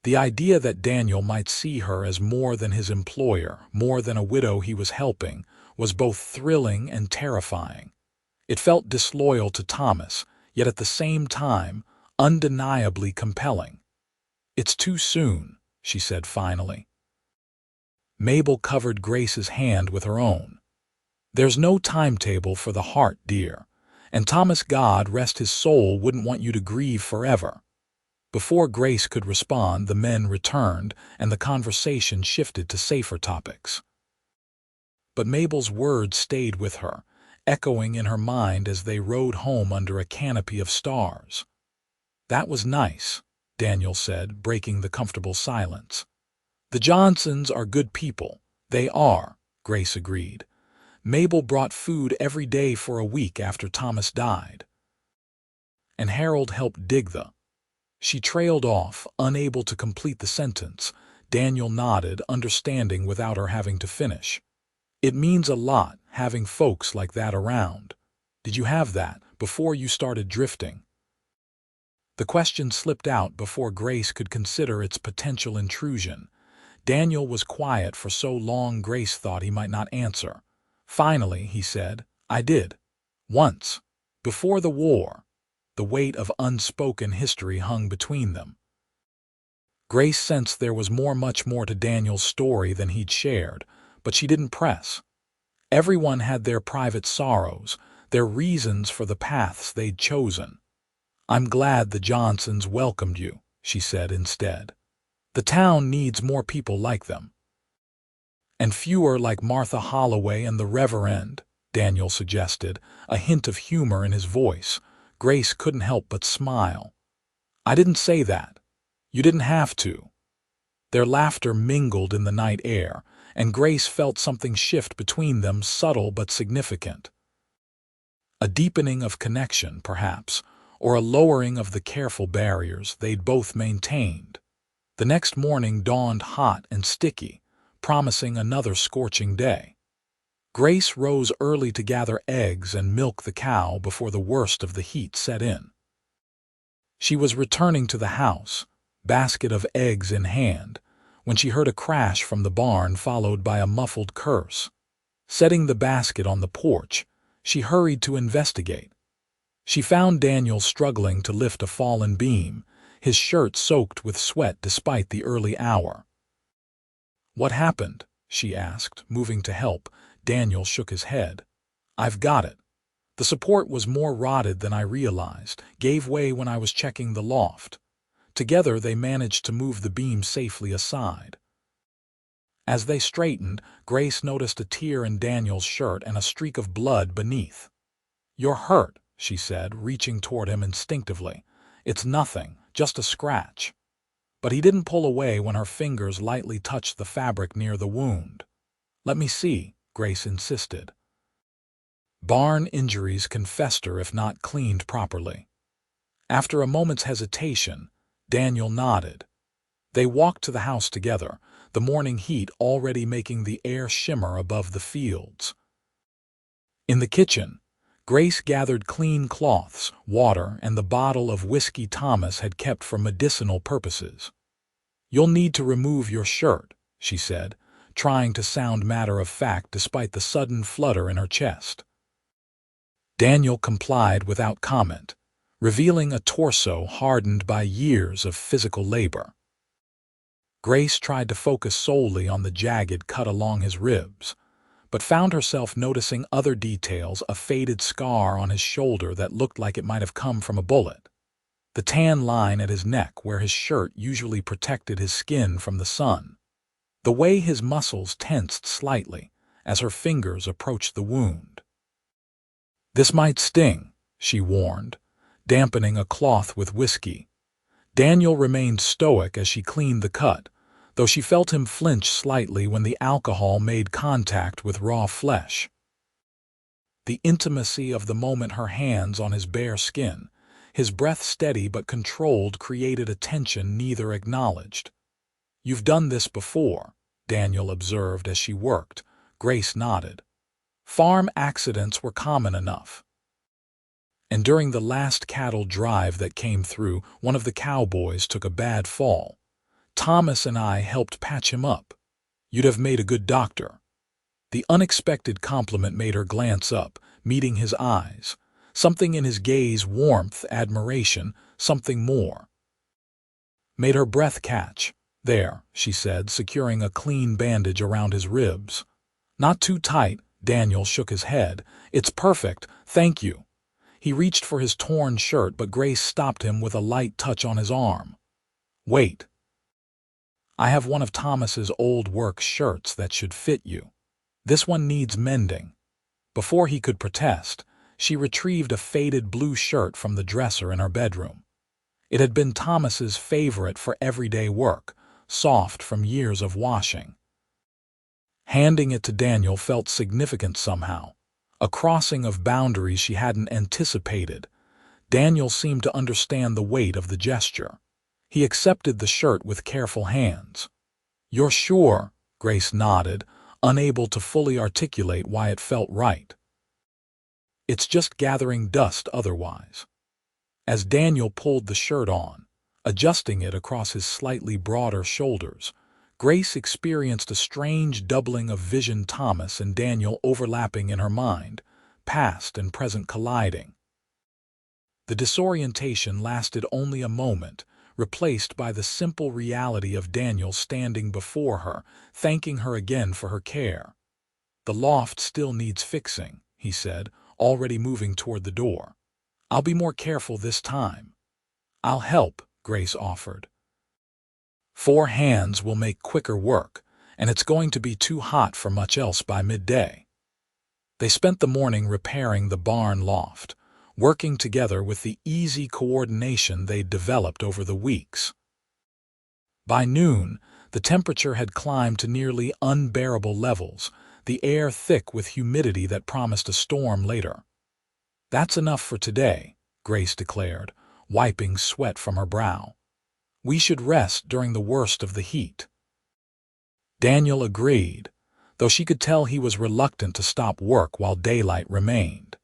The idea that Daniel might see her as more than his employer, more than a widow he was helping, was both thrilling and terrifying. It felt disloyal to Thomas, yet at the same time, undeniably compelling. "It's too soon," she said finally. Mabel covered Grace's hand with her own. "There's no timetable for the heart, dear, and Thomas, God rest his soul, wouldn't want you to grieve forever." Before Grace could respond, the men returned, and the conversation shifted to safer topics. But Mabel's words stayed with her, echoing in her mind as they rode home under a canopy of stars. "That was nice," Daniel said, breaking the comfortable silence. "The Johnsons are good people." "They are," Grace agreed. "Mabel brought food every day for a week after Thomas died. And Harold helped dig the—" She trailed off, unable to complete the sentence. Daniel nodded, understanding without her having to finish. "It means a lot, having folks like that around. Did you have that before you started drifting?" The question slipped out before Grace could consider its potential intrusion. Daniel was quiet for so long Grace thought he might not answer. Finally, he said, "I did. Once. Before the war." The weight of unspoken history hung between them. Grace sensed there was much more to Daniel's story than he'd shared, but she didn't press. Everyone had their private sorrows, their reasons for the paths they'd chosen. "I'm glad the Johnsons welcomed you," she said instead. "The town needs more people like them." "And fewer like Martha Holloway and the Reverend," Daniel suggested, a hint of humor in his voice. Grace couldn't help but smile. "I didn't say that. You didn't have to." Their laughter mingled in the night air, and Grace felt something shift between them, subtle but significant. A deepening of connection, perhaps, or a lowering of the careful barriers they'd both maintained. The next morning dawned hot and sticky, promising another scorching day. Grace rose early to gather eggs and milk the cow before the worst of the heat set in. She was returning to the house, basket of eggs in hand, when she heard a crash from the barn followed by a muffled curse. Setting the basket on the porch, she hurried to investigate. She found Daniel struggling to lift a fallen beam, his shirt soaked with sweat despite the early hour. "What happened?" she asked, moving to help. Daniel shook his head. "I've got it. The support was more rotted than I realized, gave way when I was checking the loft." Together they managed to move the beam safely aside. As they straightened, Grace noticed a tear in Daniel's shirt and a streak of blood beneath. "You're hurt," she said, reaching toward him instinctively. "It's nothing, just a scratch." But he didn't pull away when her fingers lightly touched the fabric near the wound. "Let me see," Grace insisted. Barn injuries can fester if not cleaned properly. After a moment's hesitation, Daniel nodded. They walked to the house together, the morning heat already making the air shimmer above the fields. In the kitchen, Grace gathered clean cloths, water, and the bottle of whiskey Thomas had kept for medicinal purposes. "You'll need to remove your shirt," she said, trying to sound matter-of-fact despite the sudden flutter in her chest. Daniel complied without comment, revealing a torso hardened by years of physical labor. Grace tried to focus solely on the jagged cut along his ribs, but found herself noticing other details, a faded scar on his shoulder that looked like it might have come from a bullet, the tan line at his neck where his shirt usually protected his skin from the sun, the way his muscles tensed slightly as her fingers approached the wound. "This might sting," she warned, dampening a cloth with whiskey. Daniel remained stoic as she cleaned the cut, though she felt him flinch slightly when the alcohol made contact with raw flesh. The intimacy of the moment, her hands on his bare skin, his breath steady but controlled, created a tension neither acknowledged. "You've done this before," Daniel observed as she worked. Grace nodded. "Farm accidents were common enough. And during the last cattle drive that came through, one of the cowboys took a bad fall. Thomas and I helped patch him up. You'd have made a good doctor." The unexpected compliment made her glance up, meeting his eyes. Something in his gaze, warmth, admiration, something more. Made her breath catch. "There," she said, securing a clean bandage around his ribs. "Not too tight," Daniel shook his head. "It's perfect, thank you." He reached for his torn shirt, but Grace stopped him with a light touch on his arm. Wait, I have one of Thomas's old work shirts that should fit you. This one needs mending. Before he could protest, she retrieved a faded blue shirt from the dresser in her bedroom. It had been Thomas's favorite for everyday work, soft from years of washing. Handing it to Daniel felt significant somehow, a crossing of boundaries she hadn't anticipated. Daniel seemed to understand the weight of the gesture. He accepted the shirt with careful hands. "You're sure?" Grace nodded, unable to fully articulate why it felt right. "It's just gathering dust otherwise." As Daniel pulled the shirt on, adjusting it across his slightly broader shoulders, Grace experienced a strange doubling of vision, Thomas and Daniel overlapping in her mind, past and present colliding. The disorientation lasted only a moment, replaced by the simple reality of Daniel standing before her, thanking her again for her care. "The loft still needs fixing," he said, already moving toward the door. "I'll be more careful this time." "I'll help," Grace offered. "4 hands will make quicker work, and it's going to be too hot for much else by midday." They spent the morning repairing the barn loft, working together with the easy coordination they'd developed over the weeks. By noon, the temperature had climbed to nearly unbearable levels, the air thick with humidity that promised a storm later. "That's enough for today," Grace declared, wiping sweat from her brow. "We should rest during the worst of the heat." Daniel agreed, though she could tell he was reluctant to stop work while daylight remained.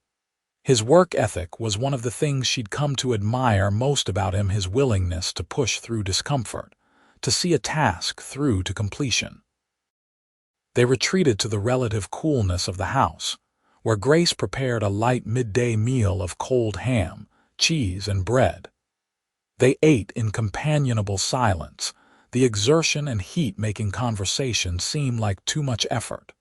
His work ethic was one of the things she'd come to admire most about him, his willingness to push through discomfort, to see a task through to completion. They retreated to the relative coolness of the house, where Grace prepared a light midday meal of cold ham, cheese, and bread. They ate in companionable silence, the exertion and heat making conversation seem like too much effort.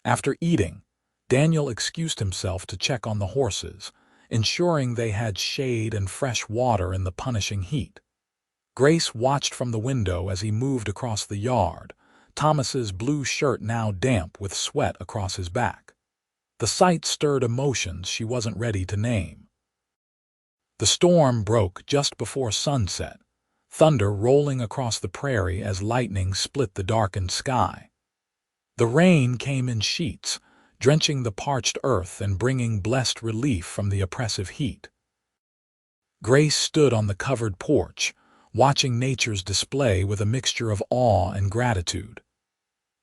After eating, Daniel excused himself to check on the horses, ensuring they had shade and fresh water in the punishing heat. Grace watched from the window as he moved across the yard, Thomas's blue shirt now damp with sweat across his back. The sight stirred emotions she wasn't ready to name. The storm broke just before sunset, thunder rolling across the prairie as lightning split the darkened sky. The rain came in sheets, drenching the parched earth and bringing blessed relief from the oppressive heat. Grace stood on the covered porch, watching nature's display with a mixture of awe and gratitude.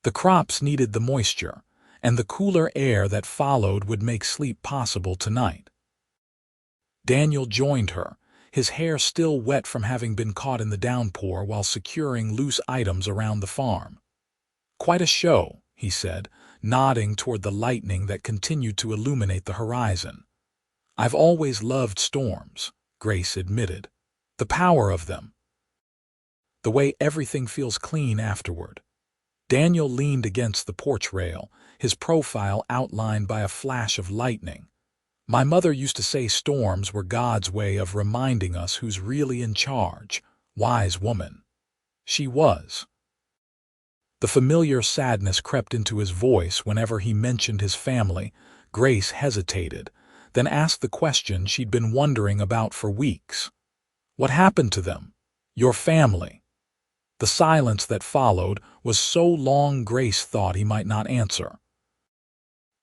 The crops needed the moisture, and the cooler air that followed would make sleep possible tonight. Daniel joined her, his hair still wet from having been caught in the downpour while securing loose items around the farm. "Quite a show," he said, nodding toward the lightning that continued to illuminate the horizon. "I've always loved storms," Grace admitted. "The power of them. The way everything feels clean afterward." Daniel leaned against the porch rail, his profile outlined by a flash of lightning. "My mother used to say storms were God's way of reminding us who's really in charge. Wise woman." She was. The familiar sadness crept into his voice whenever he mentioned his family. Grace hesitated, then asked the question she'd been wondering about for weeks. "What happened to them? Your family?" The silence that followed was so long Grace thought he might not answer.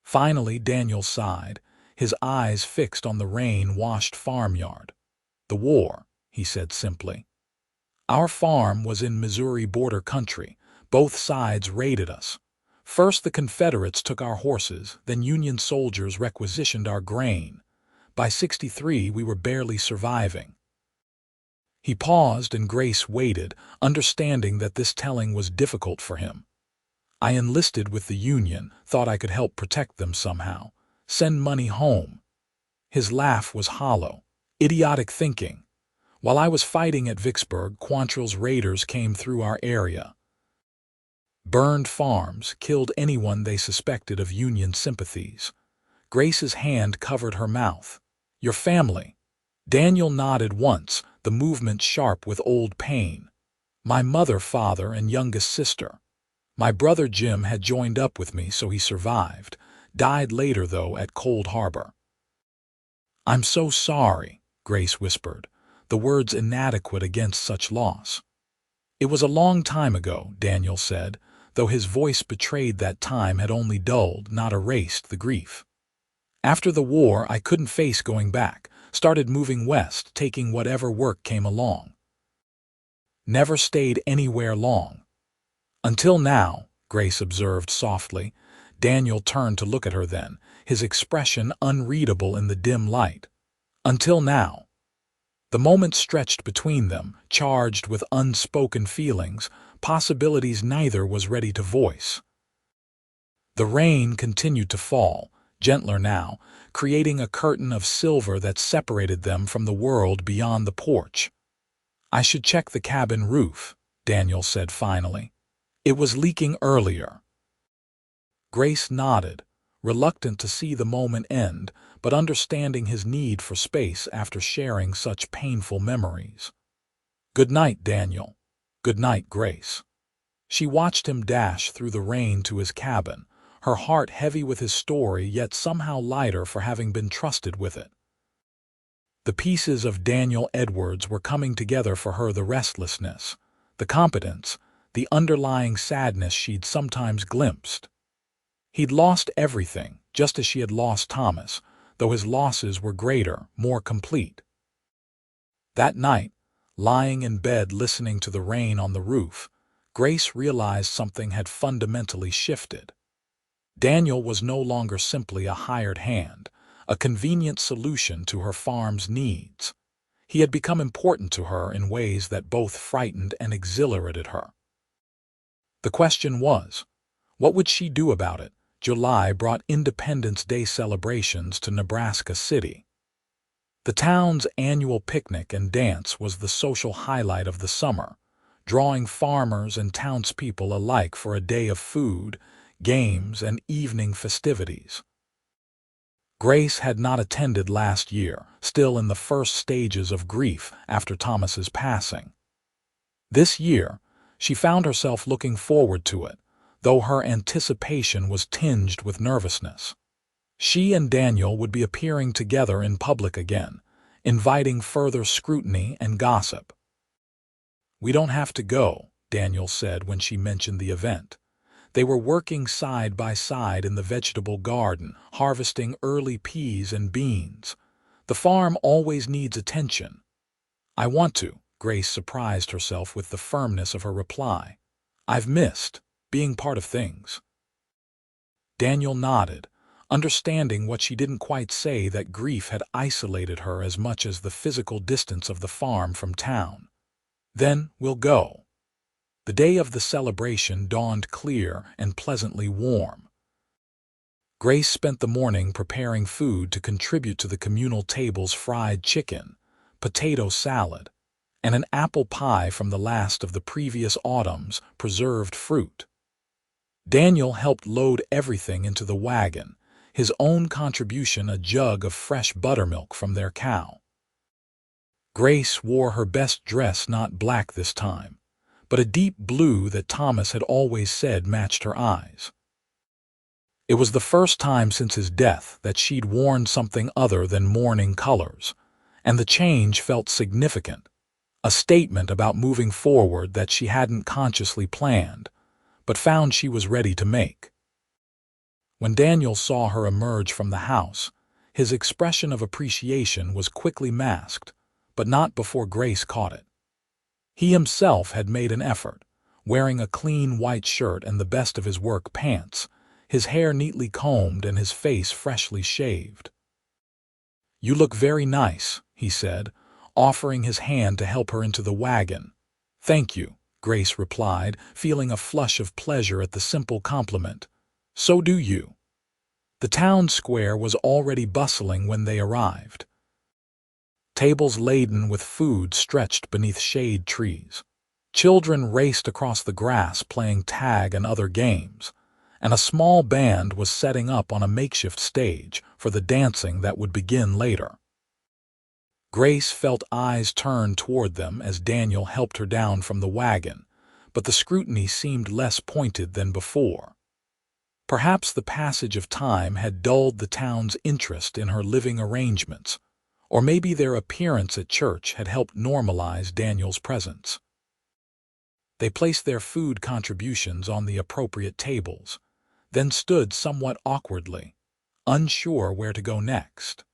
Finally, Daniel sighed, his eyes fixed on the rain-washed farmyard. "The war," he said simply. "Our farm was in Missouri border country. Both sides raided us. First the Confederates took our horses, then Union soldiers requisitioned our grain. By '63 we were barely surviving." He paused and Grace waited, understanding that this telling was difficult for him. "I enlisted with the Union, thought I could help protect them somehow. Send money home." His laugh was hollow. "Idiotic thinking. While I was fighting at Vicksburg, Quantrill's raiders came through our area. Burned farms, killed anyone they suspected of Union sympathies." Grace's hand covered her mouth. "Your family?" Daniel nodded once, the movement sharp with old pain. My mother, father, and youngest sister. My brother Jim had joined up with me, so he survived. Died later, though, at Cold Harbor. I'm so sorry, Grace whispered, the words inadequate against such loss. It was a long time ago, Daniel said, though his voice betrayed that time had only dulled, not erased, the grief. After the war, I couldn't face going back, started moving west, taking whatever work came along. Never stayed anywhere long. Until now, Grace observed softly. Daniel turned to look at her then, his expression unreadable in the dim light. Until now. The moment stretched between them, charged with unspoken feelings, possibilities neither was ready to voice. The rain continued to fall, gentler now, creating a curtain of silver that separated them from the world beyond the porch. I should check the cabin roof, Daniel said finally. It was leaking earlier. Grace nodded, reluctant to see the moment end, but understanding his need for space after sharing such painful memories. Good night, Daniel. Good night, Grace. She watched him dash through the rain to his cabin, her heart heavy with his story yet somehow lighter for having been trusted with it. The pieces of Daniel Edwards were coming together for her, the restlessness, the competence, the underlying sadness she'd sometimes glimpsed. He'd lost everything, just as she had lost Thomas, though his losses were greater, more complete. That night, lying in bed listening to the rain on the roof, Grace realized something had fundamentally shifted. Daniel was no longer simply a hired hand, a convenient solution to her farm's needs. He had become important to her in ways that both frightened and exhilarated her. The question was, what would she do about it? July brought Independence Day celebrations to Nebraska City. The town's annual picnic and dance was the social highlight of the summer, drawing farmers and townspeople alike for a day of food, games, and evening festivities. Grace had not attended last year, still in the first stages of grief after Thomas's passing. This year, she found herself looking forward to it, though her anticipation was tinged with nervousness. She and Daniel would be appearing together in public again, inviting further scrutiny and gossip. We don't have to go, Daniel said when she mentioned the event. They were working side by side in the vegetable garden, harvesting early peas and beans. The farm always needs attention. I want to, Grace surprised herself with the firmness of her reply. I've missed being part of things. Daniel nodded, understanding what she didn't quite say, that grief had isolated her as much as the physical distance of the farm from town. Then we'll go. The day of the celebration dawned clear and pleasantly warm. Grace spent the morning preparing food to contribute to the communal table's fried chicken, potato salad, and an apple pie from the last of the previous autumn's preserved fruit. Daniel helped load everything into the wagon, his own contribution a jug of fresh buttermilk from their cow. Grace wore her best dress, not black this time, but a deep blue that Thomas had always said matched her eyes. It was the first time since his death that she'd worn something other than mourning colors, and the change felt significant, a statement about moving forward that she hadn't consciously planned, but found she was ready to make. When Daniel saw her emerge from the house, his expression of appreciation was quickly masked, but not before Grace caught it. He himself had made an effort, wearing a clean white shirt and the best of his work pants, his hair neatly combed and his face freshly shaved. "You look very nice," he said, offering his hand to help her into the wagon. "Thank you," Grace replied, feeling a flush of pleasure at the simple compliment. "So do you." The town square was already bustling when they arrived. Tables laden with food stretched beneath shade trees. Children raced across the grass playing tag and other games, and a small band was setting up on a makeshift stage for the dancing that would begin later. Grace felt eyes turn toward them as Daniel helped her down from the wagon, but the scrutiny seemed less pointed than before. Perhaps the passage of time had dulled the town's interest in her living arrangements, or maybe their appearance at church had helped normalize Daniel's presence. They placed their food contributions on the appropriate tables, then stood somewhat awkwardly, unsure where to go next.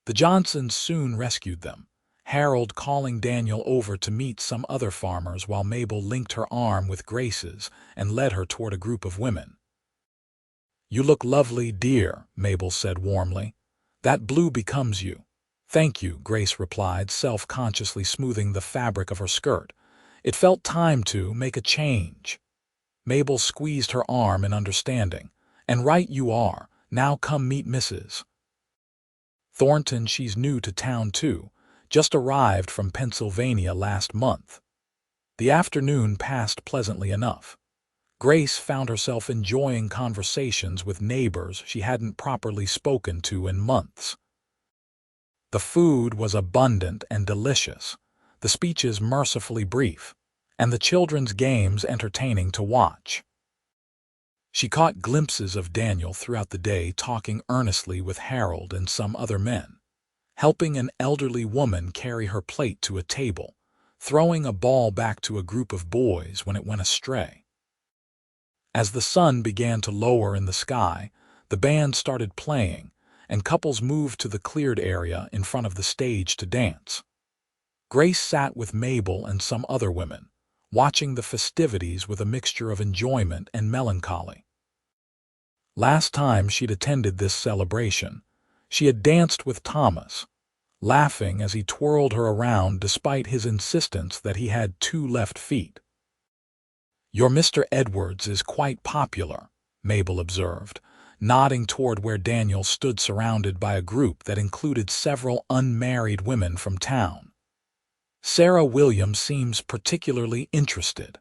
The Johnsons soon rescued them, Harold calling Daniel over to meet some other farmers while Mabel linked her arm with Grace's and led her toward a group of women. "You look lovely, dear," Mabel said warmly. "That blue becomes you." "Thank you," Grace replied, self-consciously smoothing the fabric of her skirt. It felt time to make a change. Mabel squeezed her arm in understanding. "And right you are. Now come meet Mrs. Thornton. She's new to town too. Just arrived from Pennsylvania last month." The afternoon passed pleasantly enough. Grace found herself enjoying conversations with neighbors she hadn't properly spoken to in months. The food was abundant and delicious, the speeches mercifully brief, and the children's games entertaining to watch. She caught glimpses of Daniel throughout the day talking earnestly with Harold and some other men, helping an elderly woman carry her plate to a table, throwing a ball back to a group of boys when it went astray. As the sun began to lower in the sky, the band started playing, and couples moved to the cleared area in front of the stage to dance. Grace sat with Mabel and some other women, watching the festivities with a mixture of enjoyment and melancholy. Last time she'd attended this celebration, she had danced with Thomas, laughing as he twirled her around despite his insistence that he had 2 left feet. "Your Mr. Edwards is quite popular," Mabel observed, nodding toward where Daniel stood surrounded by a group that included several unmarried women from town. "Sarah Williams seems particularly interested."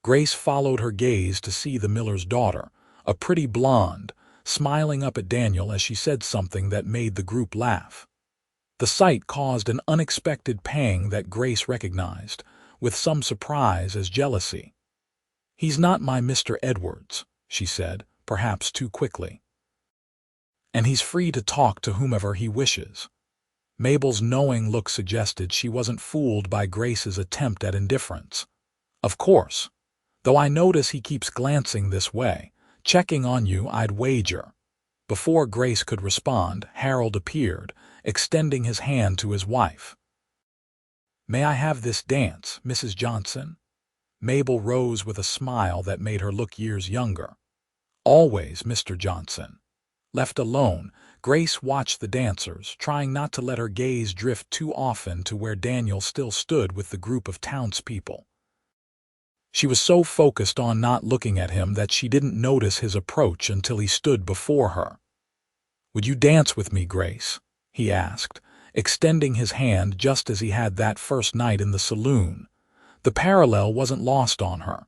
Grace followed her gaze to see the miller's daughter, a pretty blonde, smiling up at Daniel as she said something that made the group laugh. The sight caused an unexpected pang that Grace recognized, with some surprise as jealousy. "He's not my Mr. Edwards," she said, perhaps too quickly. "And he's free to talk to whomever he wishes." Mabel's knowing look suggested she wasn't fooled by Grace's attempt at indifference. "Of course. Though I notice he keeps glancing this way, checking on you, I'd wager." Before Grace could respond, Harold appeared, extending his hand to his wife. "May I have this dance, Mrs. Johnson?" Mabel rose with a smile that made her look years younger. "Always, Mr. Johnson." Left alone, Grace watched the dancers, trying not to let her gaze drift too often to where Daniel still stood with the group of townspeople. She was so focused on not looking at him that she didn't notice his approach until he stood before her. "Would you dance with me, Grace?" he asked, extending his hand just as he had that first night in the saloon. The parallel wasn't lost on her.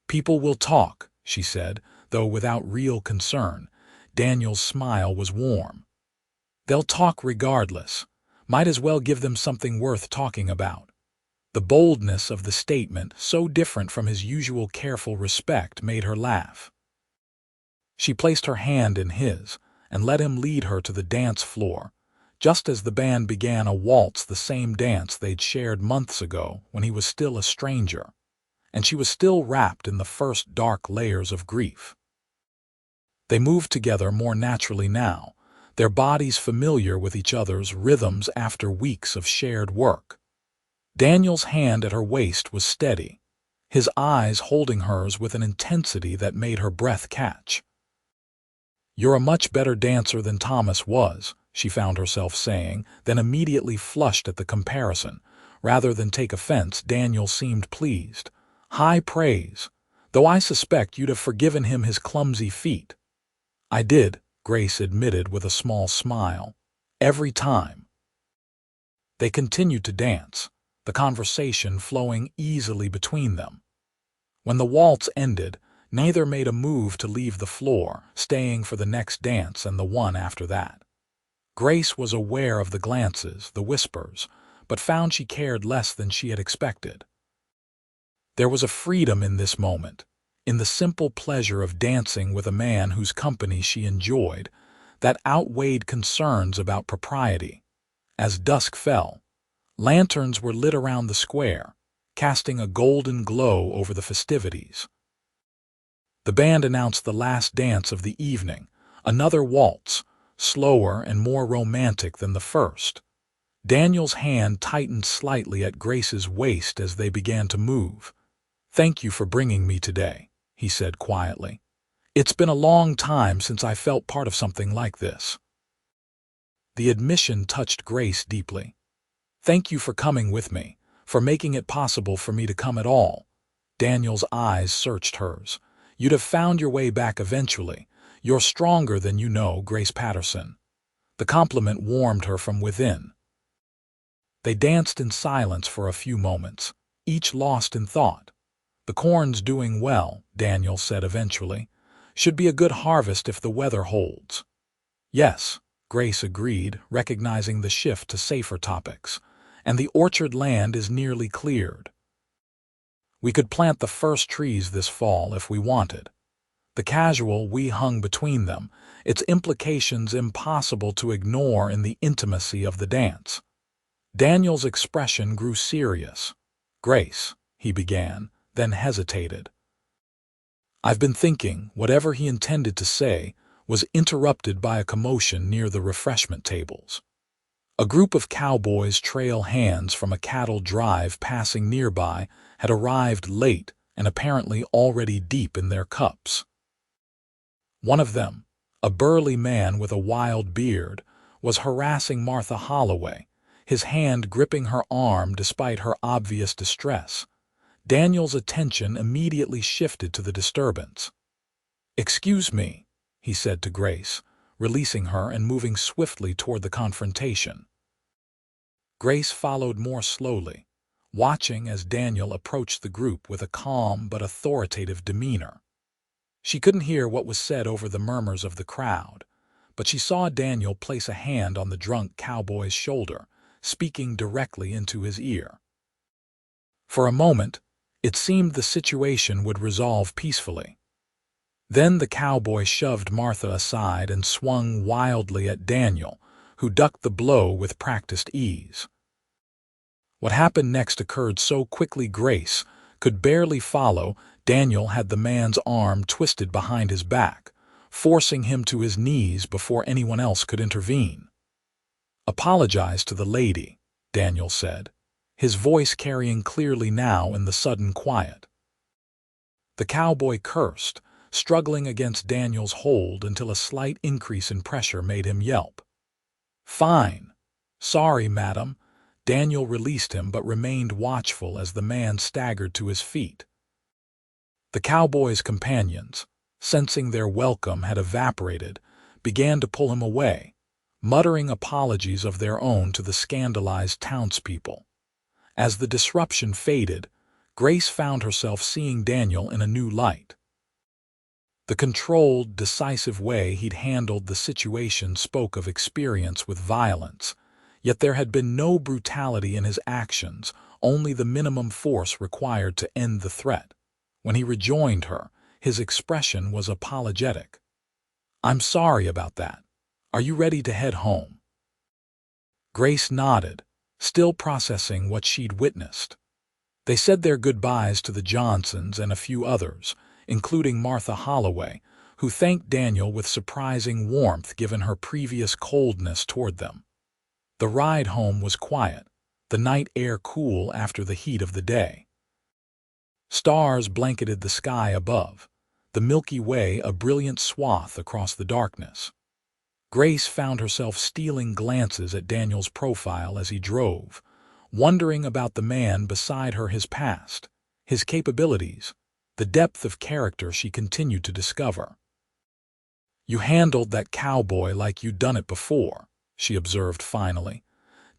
"People will talk," she said, though without real concern. Daniel's smile was warm. "They'll talk regardless. Might as well give them something worth talking about." The boldness of the statement, so different from his usual careful respect, made her laugh. She placed her hand in his and let him lead her to the dance floor, just as the band began a waltz, the same dance they'd shared months ago when he was still a stranger, and she was still wrapped in the first dark layers of grief. They moved together more naturally now, their bodies familiar with each other's rhythms after weeks of shared work. Daniel's hand at her waist was steady, his eyes holding hers with an intensity that made her breath catch. "You're a much better dancer than Thomas was," she found herself saying, then immediately flushed at the comparison. Rather than take offense, Daniel seemed pleased. "High praise, though I suspect you'd have forgiven him his clumsy feet." "I did," Grace admitted with a small smile. "Every time." They continued to dance, the conversation flowing easily between them. When the waltz ended, neither made a move to leave the floor, staying for the next dance and the one after that. Grace was aware of the glances, the whispers, but found she cared less than she had expected. There was a freedom in this moment, in the simple pleasure of dancing with a man whose company she enjoyed, that outweighed concerns about propriety. As dusk fell, lanterns were lit around the square, casting a golden glow over the festivities. The band announced the last dance of the evening, another waltz, slower and more romantic than the first. Daniel's hand tightened slightly at Grace's waist as they began to move. "Thank you for bringing me today," he said quietly. "It's been a long time since I felt part of something like this." The admission touched Grace deeply. "Thank you for coming with me, for making it possible for me to come at all." Daniel's eyes searched hers. "You'd have found your way back eventually. You're stronger than you know, Grace Patterson." The compliment warmed her from within. They danced in silence for a few moments, each lost in thought. "The corn's doing well," Daniel said eventually. "Should be a good harvest if the weather holds." "Yes," Grace agreed, recognizing the shift to safer topics. "And the orchard land is nearly cleared. We could plant the first trees this fall if we wanted." The casual "we" hung between them, its implications impossible to ignore in the intimacy of the dance. Daniel's expression grew serious. "Grace," he began, then hesitated. "I've been thinking," whatever he intended to say was interrupted by a commotion near the refreshment tables. A group of cowboys trail hands from a cattle drive passing nearby had arrived late and apparently already deep in their cups. One of them, a burly man with a wild beard, was harassing Martha Holloway, his hand gripping her arm despite her obvious distress. Daniel's attention immediately shifted to the disturbance. "Excuse me," he said to Grace, releasing her and moving swiftly toward the confrontation. Grace followed more slowly, watching as Daniel approached the group with a calm but authoritative demeanor. She couldn't hear what was said over the murmurs of the crowd, but she saw Daniel place a hand on the drunk cowboy's shoulder, speaking directly into his ear. For a moment, it seemed the situation would resolve peacefully. Then the cowboy shoved Martha aside and swung wildly at Daniel, who ducked the blow with practiced ease. What happened next occurred so quickly Grace could barely follow. Daniel had the man's arm twisted behind his back, forcing him to his knees before anyone else could intervene. "Apologize to the lady," Daniel said, his voice carrying clearly now in the sudden quiet. The cowboy cursed, struggling against Daniel's hold until a slight increase in pressure made him yelp. "Fine. Sorry, madam." Daniel released him but remained watchful as the man staggered to his feet. The cowboy's companions, sensing their welcome had evaporated, began to pull him away, muttering apologies of their own to the scandalized townspeople. As the disruption faded, Grace found herself seeing Daniel in a new light. The controlled, decisive way he'd handled the situation spoke of experience with violence, yet there had been no brutality in his actions, only the minimum force required to end the threat. When he rejoined her, his expression was apologetic. "I'm sorry about that. Are you ready to head home?" Grace nodded, still processing what she'd witnessed. They said their goodbyes to the Johnsons and a few others, including Martha Holloway, who thanked Daniel with surprising warmth given her previous coldness toward them. The ride home was quiet, the night air cool after the heat of the day. Stars blanketed the sky above, the Milky Way a brilliant swath across the darkness. Grace found herself stealing glances at Daniel's profile as he drove, wondering about the man beside her, his past, his capabilities, the depth of character she continued to discover. "You handled that cowboy like you'd done it before," she observed finally.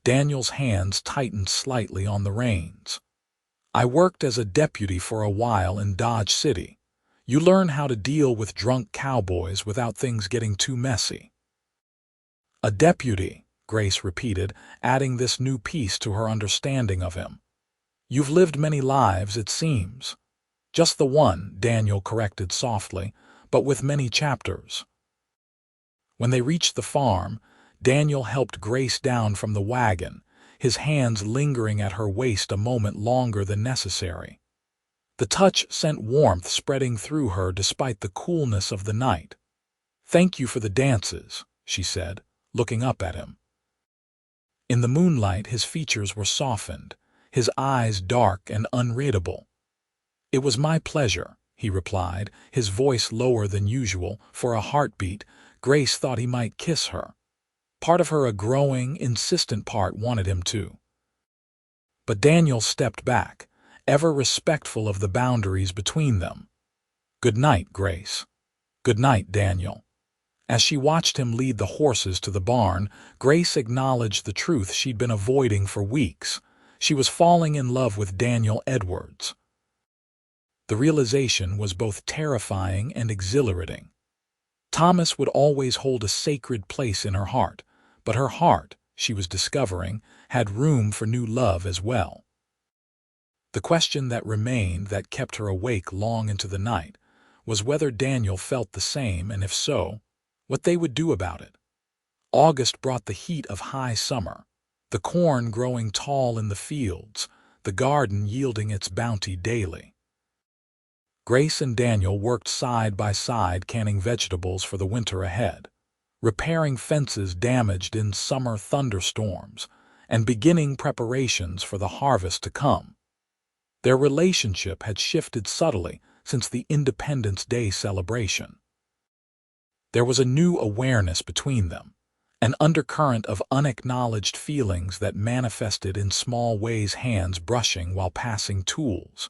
Daniel's hands tightened slightly on the reins. "I worked as a deputy for a while in Dodge City. You learn how to deal with drunk cowboys without things getting too messy." A deputy, Grace repeated, adding this new piece to her understanding of him. You've lived many lives, it seems. Just the one, Daniel corrected softly, but with many chapters. When they reached the farm, Daniel helped Grace down from the wagon, his hands lingering at her waist a moment longer than necessary. The touch sent warmth spreading through her despite the coolness of the night. "Thank you for the dances," she said, looking up at him. In the moonlight, his features were softened, his eyes dark and unreadable. "It was my pleasure," he replied, his voice lower than usual. For a heartbeat, Grace thought he might kiss her. Part of her, a growing, insistent part, wanted him to. But Daniel stepped back, ever respectful of the boundaries between them. "Good night, Grace." "Good night, Daniel." As she watched him lead the horses to the barn, Grace acknowledged the truth she'd been avoiding for weeks. She was falling in love with Daniel Edwards. The realization was both terrifying and exhilarating. Thomas would always hold a sacred place in her heart, but her heart, she was discovering, had room for new love as well. The question that remained, that kept her awake long into the night, was whether Daniel felt the same, and if so, what they would do about it. August brought the heat of high summer, the corn growing tall in the fields, the garden yielding its bounty daily. Grace and Daniel worked side by side, canning vegetables for the winter ahead, repairing fences damaged in summer thunderstorms, and beginning preparations for the harvest to come. Their relationship had shifted subtly since the Independence Day celebration. There was a new awareness between them, an undercurrent of unacknowledged feelings that manifested in small ways: hands brushing while passing tools,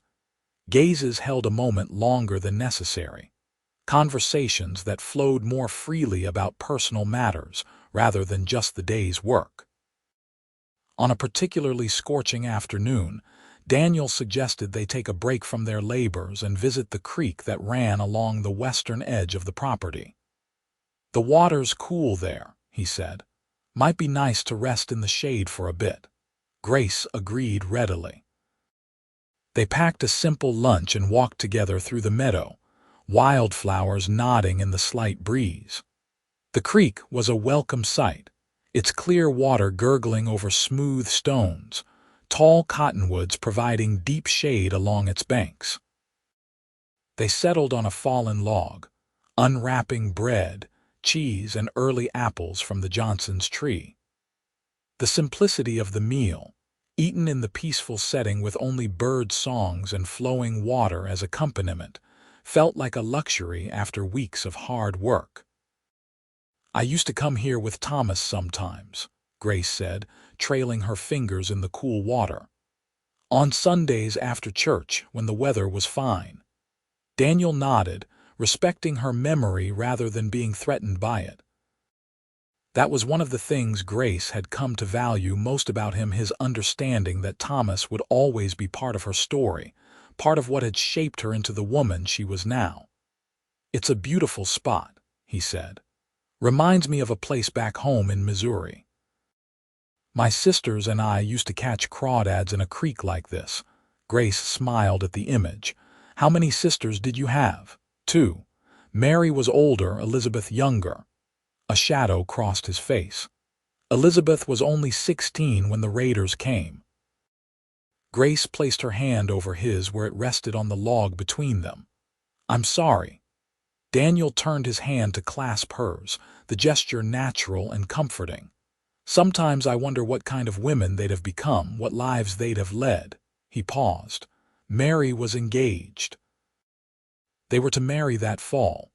gazes held a moment longer than necessary, conversations that flowed more freely about personal matters rather than just the day's work. On a particularly scorching afternoon, Daniel suggested they take a break from their labors and visit the creek that ran along the western edge of the property. "The water's cool there," he said. "Might be nice to rest in the shade for a bit." Grace agreed readily. They packed a simple lunch and walked together through the meadow, wildflowers nodding in the slight breeze. The creek was a welcome sight, its clear water gurgling over smooth stones, tall cottonwoods providing deep shade along its banks. They settled on a fallen log, unwrapping bread, cheese, and early apples from the Johnson's tree. The simplicity of the meal, eaten in the peaceful setting with only bird songs and flowing water as accompaniment, felt like a luxury after weeks of hard work. "I used to come here with Thomas sometimes," Grace said, trailing her fingers in the cool water. "On Sundays after church when the weather was fine." Daniel nodded, respecting her memory rather than being threatened by it. That was one of the things Grace had come to value most about him, his understanding that Thomas would always be part of her story, part of what had shaped her into the woman she was now. "It's a beautiful spot," he said. "Reminds me of a place back home in Missouri. My sisters and I used to catch crawdads in a creek like this." Grace smiled at the image. "How many sisters did you have?" "Two. Mary was older, Elizabeth younger." A shadow crossed his face. "Elizabeth was only 16 when the raiders came." Grace placed her hand over his where it rested on the log between them. "I'm sorry." Daniel turned his hand to clasp hers, the gesture natural and comforting. "Sometimes I wonder what kind of women they'd have become, what lives they'd have led." He paused. Mary was engaged. They were to marry that fall.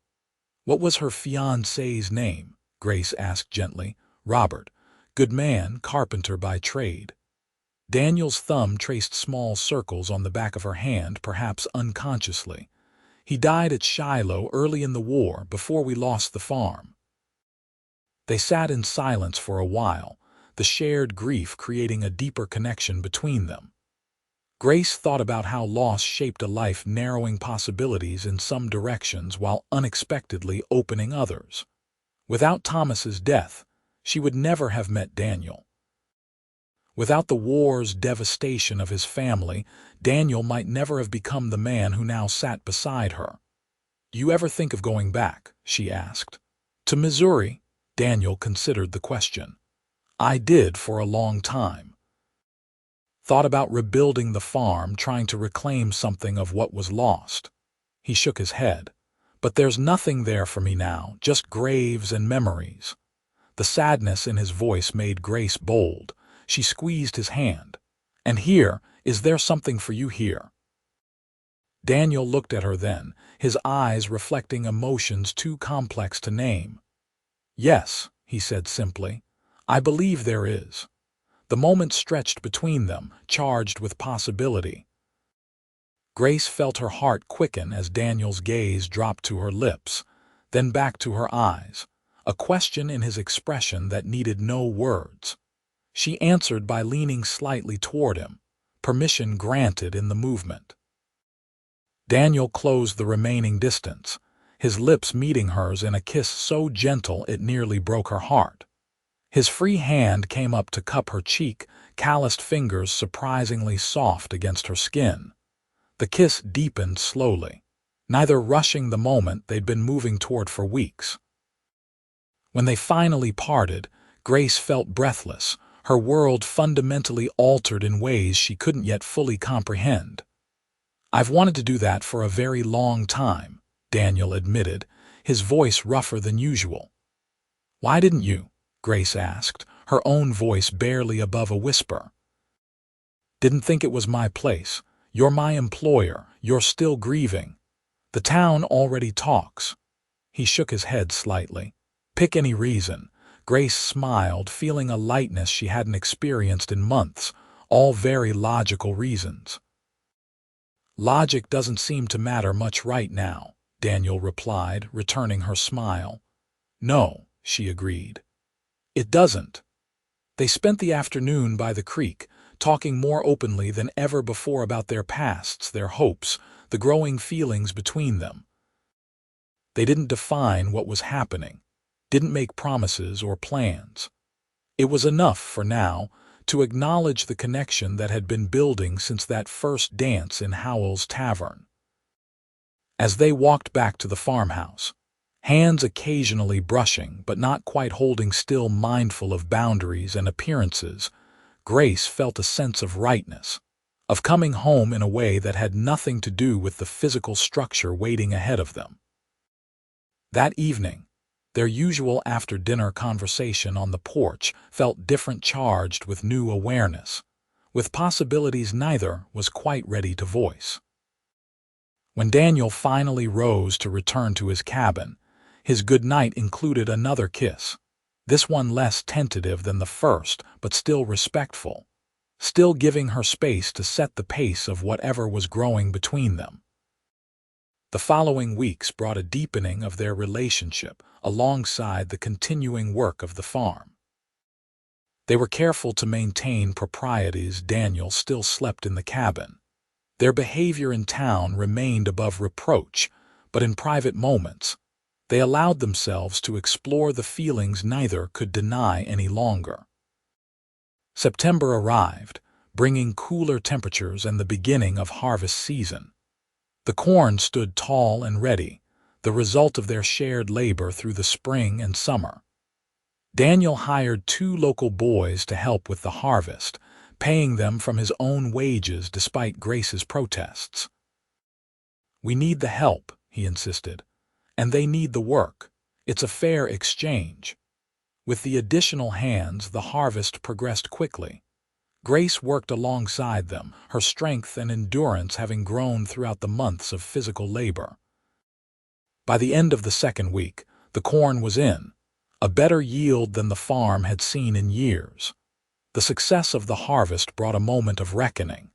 "What was her fiancé's name?" Grace asked gently. "Robert. Good man, carpenter by trade." Daniel's thumb traced small circles on the back of her hand, perhaps unconsciously. "He died at Shiloh early in the war, before we lost the farm." They sat in silence for a while, the shared grief creating a deeper connection between them. Grace thought about how loss shaped a life, narrowing possibilities in some directions while unexpectedly opening others. Without Thomas's death, she would never have met Daniel. Without the war's devastation of his family, Daniel might never have become the man who now sat beside her. "You ever think of going back?" she asked. "To Missouri?" Daniel considered the question. "I did for a long time. Thought about rebuilding the farm, trying to reclaim something of what was lost." He shook his head. "But there's nothing there for me now, just graves and memories." The sadness in his voice made Grace bold. She squeezed his hand. "And here, is there something for you here?" Daniel looked at her then, his eyes reflecting emotions too complex to name. "Yes," he said simply, "I believe there is." The moment stretched between them, charged with possibility. Grace felt her heart quicken as Daniel's gaze dropped to her lips, then back to her eyes, a question in his expression that needed no words. She answered by leaning slightly toward him, permission granted in the movement. Daniel closed the remaining distance, his lips meeting hers in a kiss so gentle it nearly broke her heart. His free hand came up to cup her cheek, calloused fingers surprisingly soft against her skin. The kiss deepened slowly, neither rushing the moment they'd been moving toward for weeks. When they finally parted, Grace felt breathless, her world fundamentally altered in ways she couldn't yet fully comprehend. "I've wanted to do that for a very long time," Daniel admitted, his voice rougher than usual. "Why didn't you?" Grace asked, her own voice barely above a whisper. "Didn't think it was my place. You're my employer. You're still grieving. The town already talks." He shook his head slightly. "Pick any reason." Grace smiled, feeling a lightness she hadn't experienced in months, all very logical reasons. "Logic doesn't seem to matter much right now," Daniel replied, returning her smile. "No," she agreed. "It doesn't." They spent the afternoon by the creek, talking more openly than ever before about their pasts, their hopes, the growing feelings between them. They didn't define what was happening, didn't make promises or plans. It was enough, for now, to acknowledge the connection that had been building since that first dance in Howell's Tavern. As they walked back to the farmhouse, hands occasionally brushing but not quite holding still, mindful of boundaries and appearances, Grace felt a sense of rightness, of coming home in a way that had nothing to do with the physical structure waiting ahead of them. That evening, their usual after-dinner conversation on the porch felt different, charged with new awareness, with possibilities neither was quite ready to voice. When Daniel finally rose to return to his cabin, his goodnight included another kiss, this one less tentative than the first, but still respectful, still giving her space to set the pace of whatever was growing between them. The following weeks brought a deepening of their relationship alongside the continuing work of the farm. They were careful to maintain proprieties. Daniel still slept in the cabin. Their behavior in town remained above reproach, but in private moments, they allowed themselves to explore the feelings neither could deny any longer. September arrived, bringing cooler temperatures and the beginning of harvest season. The corn stood tall and ready, the result of their shared labor through the spring and summer. Daniel hired 2 local boys to help with the harvest, paying them from his own wages despite Grace's protests. "We need the help," he insisted, "and they need the work. It's a fair exchange." With the additional hands, the harvest progressed quickly. Grace worked alongside them, her strength and endurance having grown throughout the months of physical labor. By the end of the second week, the corn was in, a better yield than the farm had seen in years. The success of the harvest brought a moment of reckoning.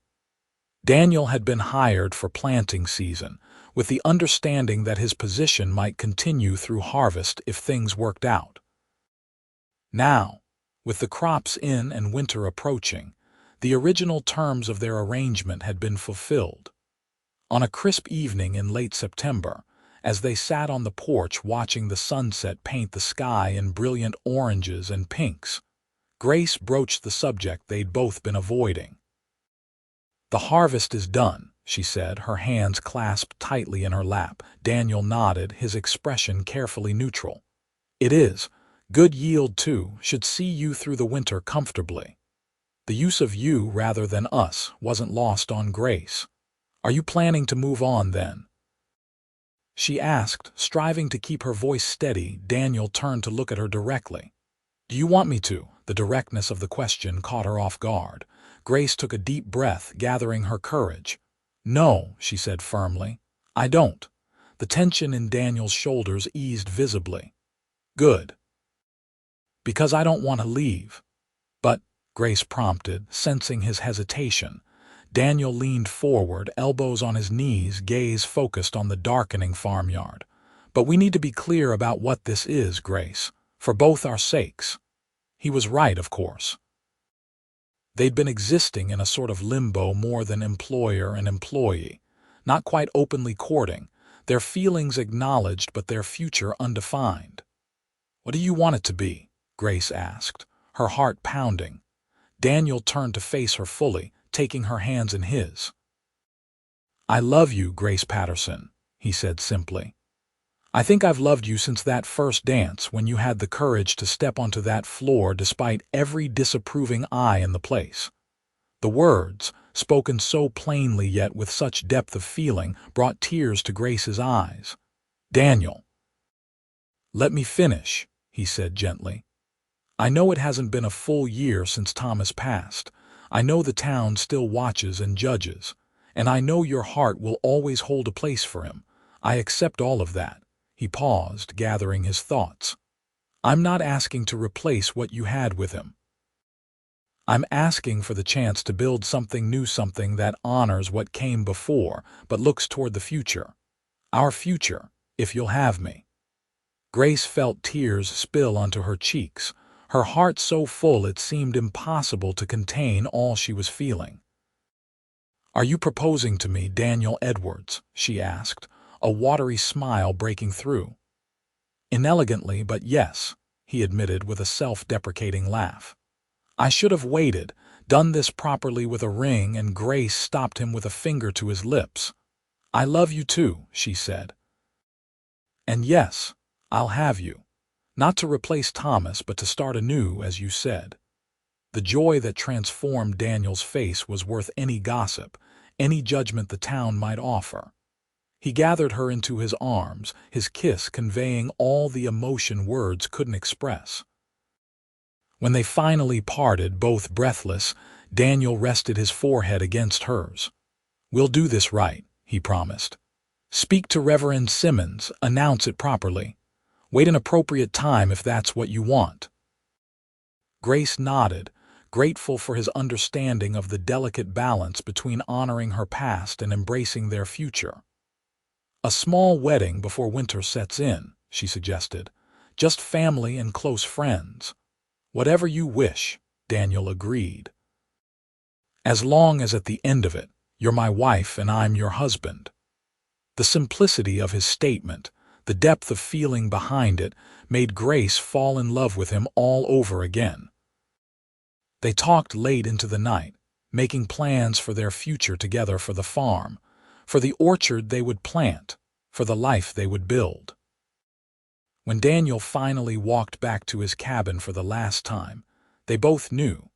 Daniel had been hired for planting season, with the understanding that his position might continue through harvest if things worked out. Now, with the crops in and winter approaching, the original terms of their arrangement had been fulfilled. On a crisp evening in late September, As they sat on the porch watching the sunset paint the sky in brilliant oranges and pinks, Grace broached the subject they'd both been avoiding. "The harvest is done," she said, her hands clasped tightly in her lap. Daniel nodded, his expression carefully neutral. "It is. Good yield, too, should see you through the winter comfortably." The use of "you" rather than "us" wasn't lost on Grace. "Are you planning to move on, then?" she asked, striving to keep her voice steady. Daniel turned to look at her directly. "Do you want me to?" The directness of the question caught her off guard. Grace took a deep breath, gathering her courage. "No," she said firmly. "I don't." The tension in Daniel's shoulders eased visibly. "Good. Because I don't want to leave." "But," Grace prompted, sensing his hesitation. Daniel leaned forward, elbows on his knees, gaze focused on the darkening farmyard. "But we need to be clear about what this is, Grace, for both our sakes." He was right, of course. They'd been existing in a sort of limbo, more than employer and employee, not quite openly courting, their feelings acknowledged but their future undefined. "What do you want it to be?" Grace asked, her heart pounding. Daniel turned to face her fully, taking her hands in his. "I love you, Grace Patterson," he said simply. "I think I've loved you since that first dance when you had the courage to step onto that floor despite every disapproving eye in the place." The words, spoken so plainly yet with such depth of feeling, brought tears to Grace's eyes. "Daniel." "Let me finish," he said gently. "I know it hasn't been a full year since Thomas passed. I know the town still watches and judges, and I know your heart will always hold a place for him. I accept all of that." He paused, gathering his thoughts. "I'm not asking to replace what you had with him. I'm asking for the chance to build something new, something that honors what came before, but looks toward the future. Our future, if you'll have me." Grace felt tears spill onto her cheeks, her heart so full it seemed impossible to contain all she was feeling. "Are you proposing to me, Daniel Edwards?" she asked, a watery smile breaking through. "Inelegantly, but yes," he admitted with a self-deprecating laugh. "I should have waited, done this properly with a ring," and Grace stopped him with a finger to his lips. "I love you too," she said. "And yes, I'll have you. Not to replace Thomas, but to start anew, as you said." The joy that transformed Daniel's face was worth any gossip, any judgment the town might offer. He gathered her into his arms, his kiss conveying all the emotion words couldn't express. When they finally parted, both breathless, Daniel rested his forehead against hers. "We'll do this right," he promised. "Speak to Reverend Simmons, announce it properly. Wait an appropriate time if that's what you want." Grace nodded, grateful for his understanding of the delicate balance between honoring her past and embracing their future. "A small wedding before winter sets in," she suggested. "Just family and close friends." "Whatever you wish," Daniel agreed. "As long as at the end of it, you're my wife and I'm your husband." The simplicity of his statement, the depth of feeling behind it, made Grace fall in love with him all over again. They talked late into the night, making plans for their future together, for the farm, for the orchard they would plant, for the life they would build. When Daniel finally walked back to his cabin for the last time, they both knew.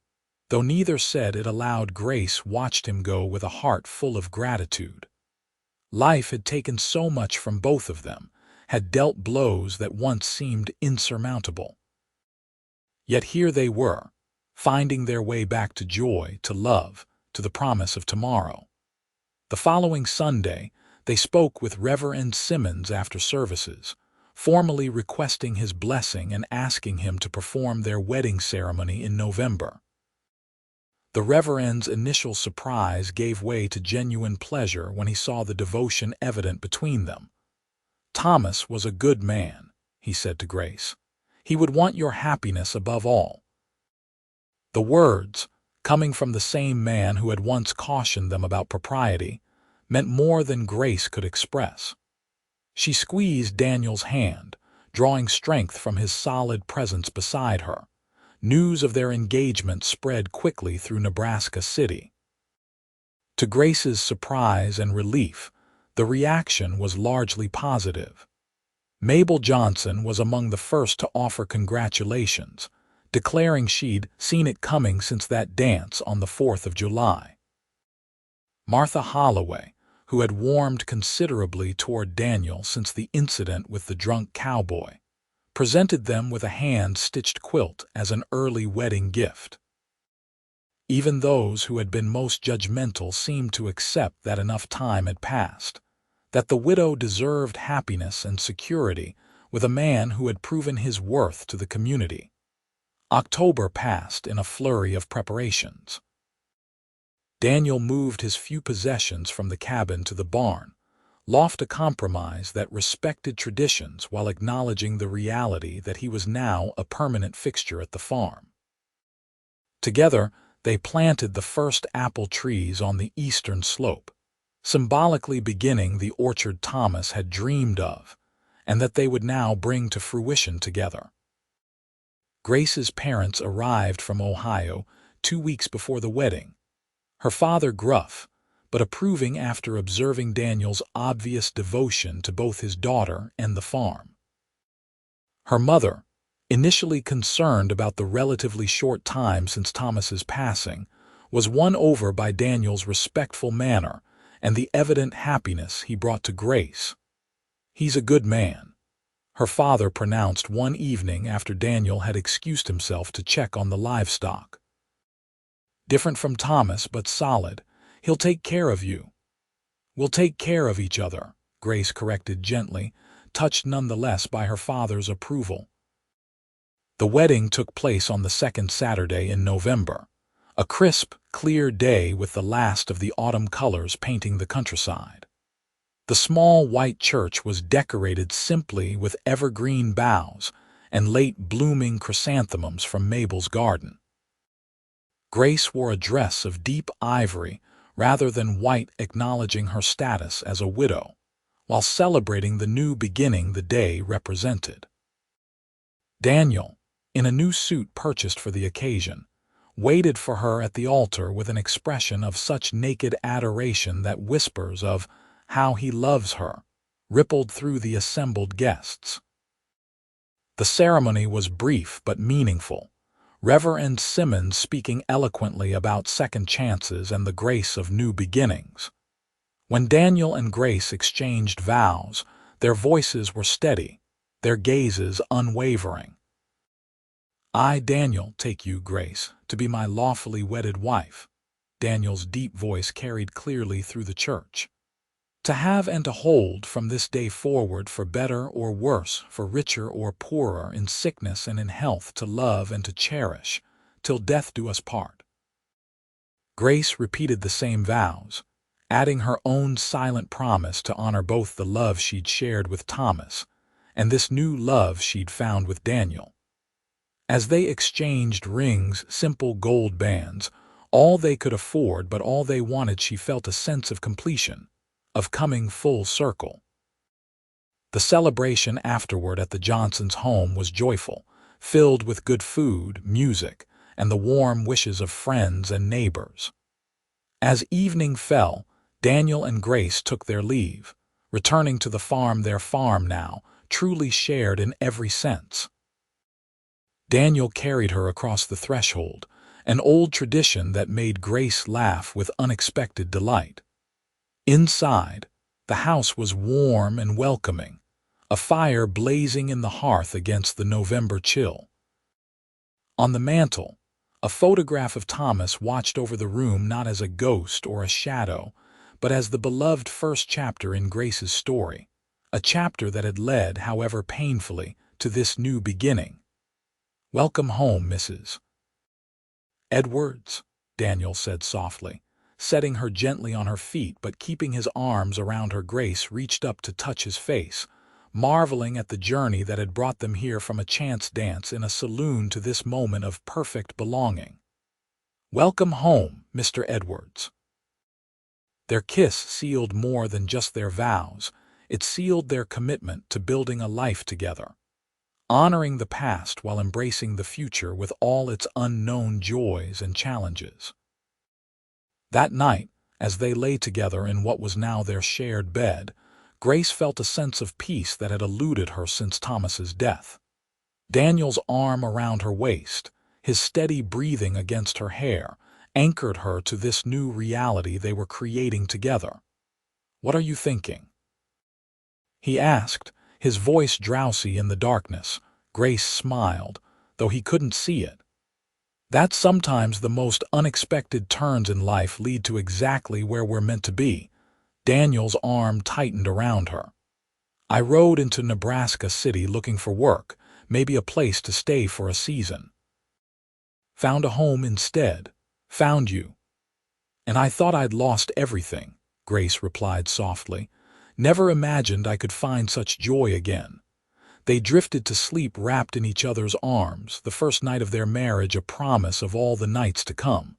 Though neither said it aloud, Grace watched him go with a heart full of gratitude. Life had taken so much from both of them, had dealt blows that once seemed insurmountable. Yet here they were, finding their way back to joy, to love, to the promise of tomorrow. The following Sunday, they spoke with Reverend Simmons after services, formally requesting his blessing and asking him to perform their wedding ceremony in November. The Reverend's initial surprise gave way to genuine pleasure when he saw the devotion evident between them. "Thomas was a good man," he said to Grace. "He would want your happiness above all." The words, coming from the same man who had once cautioned them about propriety, meant more than Grace could express. She squeezed Daniel's hand, drawing strength from his solid presence beside her. News of their engagement spread quickly through Nebraska City. To Grace's surprise and relief, the reaction was largely positive. Mabel Johnson was among the first to offer congratulations, declaring she'd seen it coming since that dance on the 4th of July. Martha Holloway, who had warmed considerably toward Daniel since the incident with the drunk cowboy, presented them with a hand-stitched quilt as an early wedding gift. Even those who had been most judgmental seemed to accept that enough time had passed, that the widow deserved happiness and security with a man who had proven his worth to the community. October passed in a flurry of preparations. Daniel moved his few possessions from the cabin to the barn, loft a compromise that respected traditions while acknowledging the reality that he was now a permanent fixture at the farm. Together, they planted the first apple trees on the eastern slope, symbolically beginning the orchard Thomas had dreamed of, and that they would now bring to fruition together. Grace's parents arrived from Ohio 2 weeks before the wedding, her father gruff, but approving after observing Daniel's obvious devotion to both his daughter and the farm. Her mother, initially concerned about the relatively short time since Thomas's passing, was won over by Daniel's respectful manner and the evident happiness he brought to Grace. "He's a good man," her father pronounced one evening after Daniel had excused himself to check on the livestock. "Different from Thomas, but solid. He'll take care of you." "We'll take care of each other," Grace corrected gently, touched nonetheless by her father's approval. The wedding took place on the second Saturday in November, a crisp, clear day with the last of the autumn colors painting the countryside. The small white church was decorated simply with evergreen boughs and late-blooming chrysanthemums from Mabel's garden. Grace wore a dress of deep ivory rather than white, acknowledging her status as a widow, while celebrating the new beginning the day represented. Daniel, in a new suit purchased for the occasion, waited for her at the altar with an expression of such naked adoration that whispers of how he loves her rippled through the assembled guests. The ceremony was brief but meaningful, Reverend Simmons speaking eloquently about second chances and the grace of new beginnings. When Daniel and Grace exchanged vows, their voices were steady, their gazes unwavering. "I, Daniel, take you, Grace, to be my lawfully wedded wife," Daniel's deep voice carried clearly through the church. "To have and to hold from this day forward, for better or worse, for richer or poorer, in sickness and in health, to love and to cherish, till death do us part." Grace repeated the same vows, adding her own silent promise to honor both the love she'd shared with Thomas and this new love she'd found with Daniel. As they exchanged rings, simple gold bands, all they could afford but all they wanted, she felt a sense of completion, of coming full circle. The celebration afterward at the Johnsons' home was joyful, filled with good food, music, and the warm wishes of friends and neighbors. As evening fell, Daniel and Grace took their leave, returning to the farm, their farm now, truly shared in every sense. Daniel carried her across the threshold, an old tradition that made Grace laugh with unexpected delight. Inside, the house was warm and welcoming, a fire blazing in the hearth against the November chill. On the mantel, a photograph of Thomas watched over the room, not as a ghost or a shadow, but as the beloved first chapter in Grace's story, a chapter that had led, however painfully, to this new beginning. "Welcome home, Mrs. Edwards," Daniel said softly, setting her gently on her feet but keeping his arms around her. Grace reached up to touch his face, marveling at the journey that had brought them here from a chance dance in a saloon to this moment of perfect belonging. "Welcome home, Mr. Edwards." Their kiss sealed more than just their vows. It sealed their commitment to building a life together, honoring the past while embracing the future with all its unknown joys and challenges. That night, as they lay together in what was now their shared bed, Grace felt a sense of peace that had eluded her since Thomas's death. Daniel's arm around her waist, his steady breathing against her hair, anchored her to this new reality they were creating together. "What are you thinking?" he asked, his voice drowsy in the darkness. Grace smiled, though he couldn't see it. That sometimes the most unexpected turns in life lead to exactly where we're meant to be. Daniel's arm tightened around her. "I rode into Nebraska City looking for work, maybe a place to stay for a season. Found a home instead. Found you. And I thought I'd lost everything," Grace replied softly. "Never imagined I could find such joy again." They drifted to sleep wrapped in each other's arms, the first night of their marriage a promise of all the nights to come.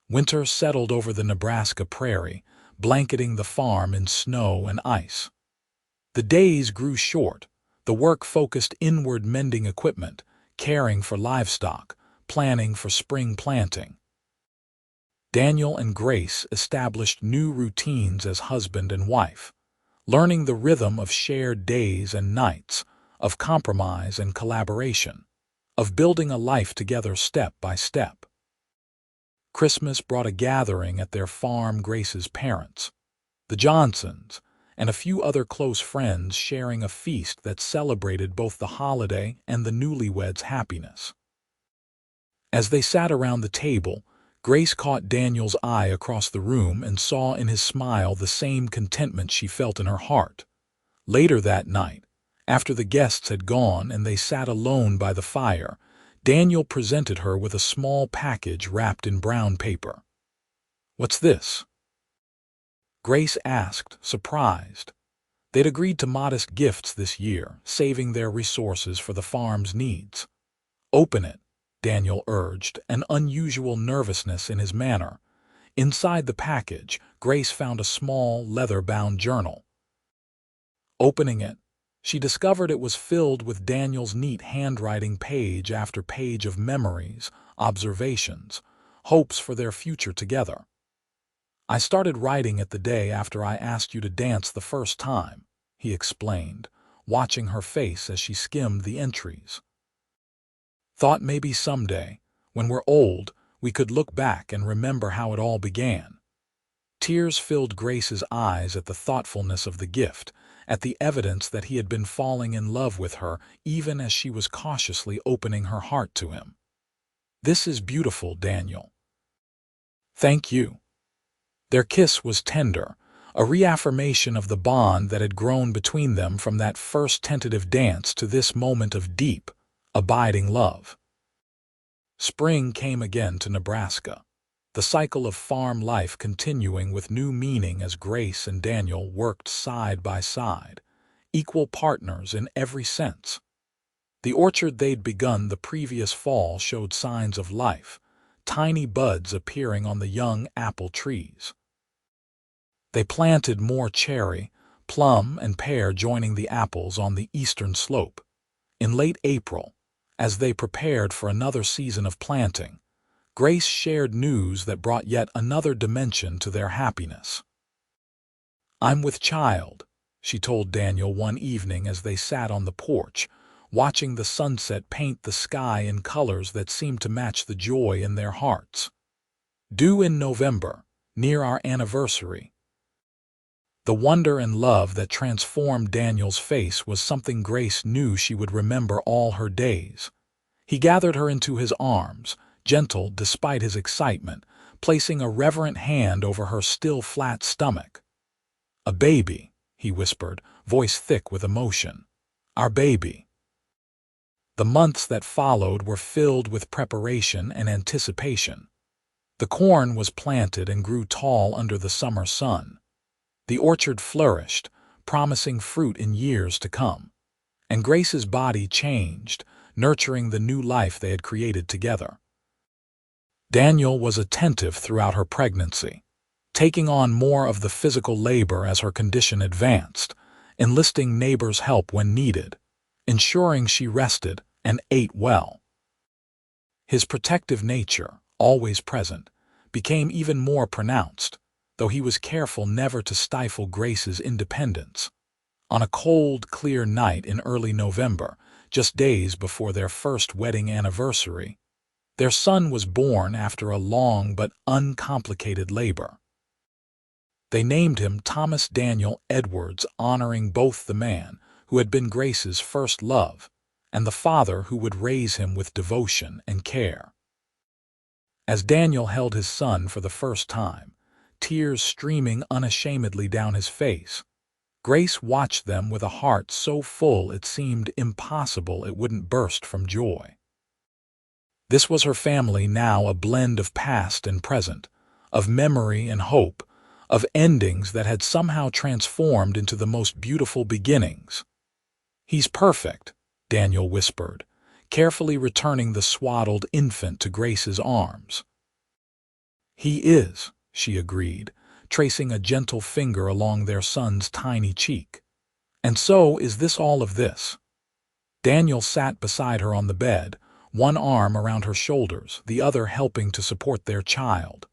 Winter settled over the Nebraska prairie, blanketing the farm in snow and ice. The days grew short, the work focused inward, mending equipment, caring for livestock, planning for spring planting. Daniel and Grace established new routines as husband and wife, learning the rhythm of shared days and nights, of compromise and collaboration, of building a life together step by step. Christmas brought a gathering at their farm, Grace's parents, the Johnsons, and a few other close friends sharing a feast that celebrated both the holiday and the newlyweds' happiness. As they sat around the table, Grace caught Daniel's eye across the room and saw in his smile the same contentment she felt in her heart. Later that night, after the guests had gone and they sat alone by the fire, Daniel presented her with a small package wrapped in brown paper. "What's this?" Grace asked, surprised. They'd agreed to modest gifts this year, saving their resources for the farm's needs. "Open it," Daniel urged, an unusual nervousness in his manner. Inside the package, Grace found a small, leather-bound journal. Opening it, she discovered it was filled with Daniel's neat handwriting, page after page of memories, observations, hopes for their future together. "I started writing it the day after I asked you to dance the first time," he explained, watching her face as she skimmed the entries. "Thought maybe someday, when we're old, we could look back and remember how it all began." Tears filled Grace's eyes at the thoughtfulness of the gift, at the evidence that he had been falling in love with her even as she was cautiously opening her heart to him. "This is beautiful, Daniel." "Thank you." Their kiss was tender, a reaffirmation of the bond that had grown between them from that first tentative dance to this moment of deep, abiding love. Spring came again to Nebraska, the cycle of farm life continuing with new meaning as Grace and Daniel worked side by side, equal partners in every sense. The orchard they'd begun the previous fall showed signs of life, tiny buds appearing on the young apple trees. They planted more cherry, plum, and pear, joining the apples on the eastern slope. In late April, as they prepared for another season of planting, Grace shared news that brought yet another dimension to their happiness. "I'm with child," she told Daniel one evening as they sat on the porch, watching the sunset paint the sky in colors that seemed to match the joy in their hearts. "Due in November, near our anniversary." The wonder and love that transformed Daniel's face was something Grace knew she would remember all her days. He gathered her into his arms, gentle despite his excitement, placing a reverent hand over her still flat stomach. "A baby," he whispered, voice thick with emotion. "Our baby." The months that followed were filled with preparation and anticipation. The corn was planted and grew tall under the summer sun. The orchard flourished, promising fruit in years to come. And Grace's body changed, nurturing the new life they had created together. Daniel was attentive throughout her pregnancy, taking on more of the physical labor as her condition advanced, enlisting neighbors' help when needed, ensuring she rested and ate well. His protective nature, always present, became even more pronounced, though he was careful never to stifle Grace's independence. On a cold, clear night in early November, just days before their first wedding anniversary, their son was born after a long but uncomplicated labor. They named him Thomas Daniel Edwards, honoring both the man who had been Grace's first love and the father who would raise him with devotion and care. As Daniel held his son for the first time, tears streaming unashamedly down his face, Grace watched them with a heart so full it seemed impossible it wouldn't burst from joy. This was her family now, a blend of past and present, of memory and hope, of endings that had somehow transformed into the most beautiful beginnings. "He's perfect," Daniel whispered, carefully returning the swaddled infant to Grace's arms. "He is," she agreed, tracing a gentle finger along their son's tiny cheek. "And so is this all of this." Daniel sat beside her on the bed, one arm around her shoulders, the other helping to support their child.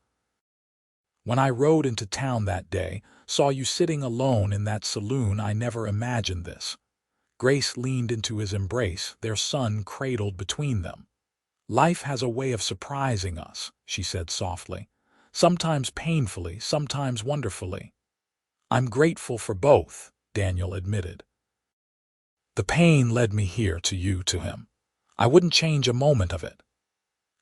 "When I rode into town that day, saw you sitting alone in that saloon, I never imagined this." Grace leaned into his embrace, their son cradled between them. "Life has a way of surprising us," she said softly. "Sometimes painfully, sometimes wonderfully." "I'm grateful for both," Daniel admitted. "The pain led me here to you," to him. "I wouldn't change a moment of it."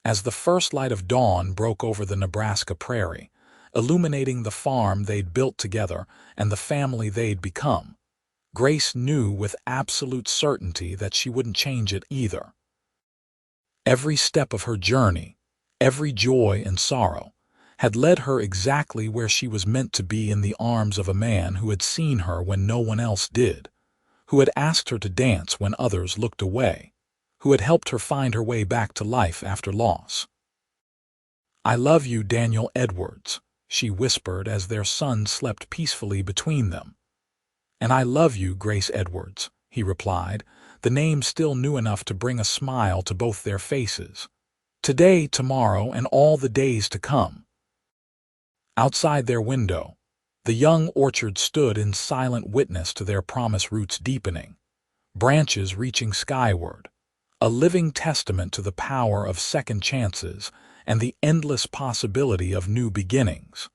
As the first light of dawn broke over the Nebraska prairie, illuminating the farm they'd built together and the family they'd become, Grace knew with absolute certainty that she wouldn't change it either. Every step of her journey, every joy and sorrow, had led her exactly where she was meant to be, in the arms of a man who had seen her when no one else did, who had asked her to dance when others looked away, who had helped her find her way back to life after loss. "I love you, Daniel Edwards," she whispered as their son slept peacefully between them. "And I love you, Grace Edwards," he replied, the name still new enough to bring a smile to both their faces. "Today, tomorrow, and all the days to come." Outside their window, the young orchard stood in silent witness to their promise roots deepening, branches reaching skyward, a living testament to the power of second chances and the endless possibility of new beginnings.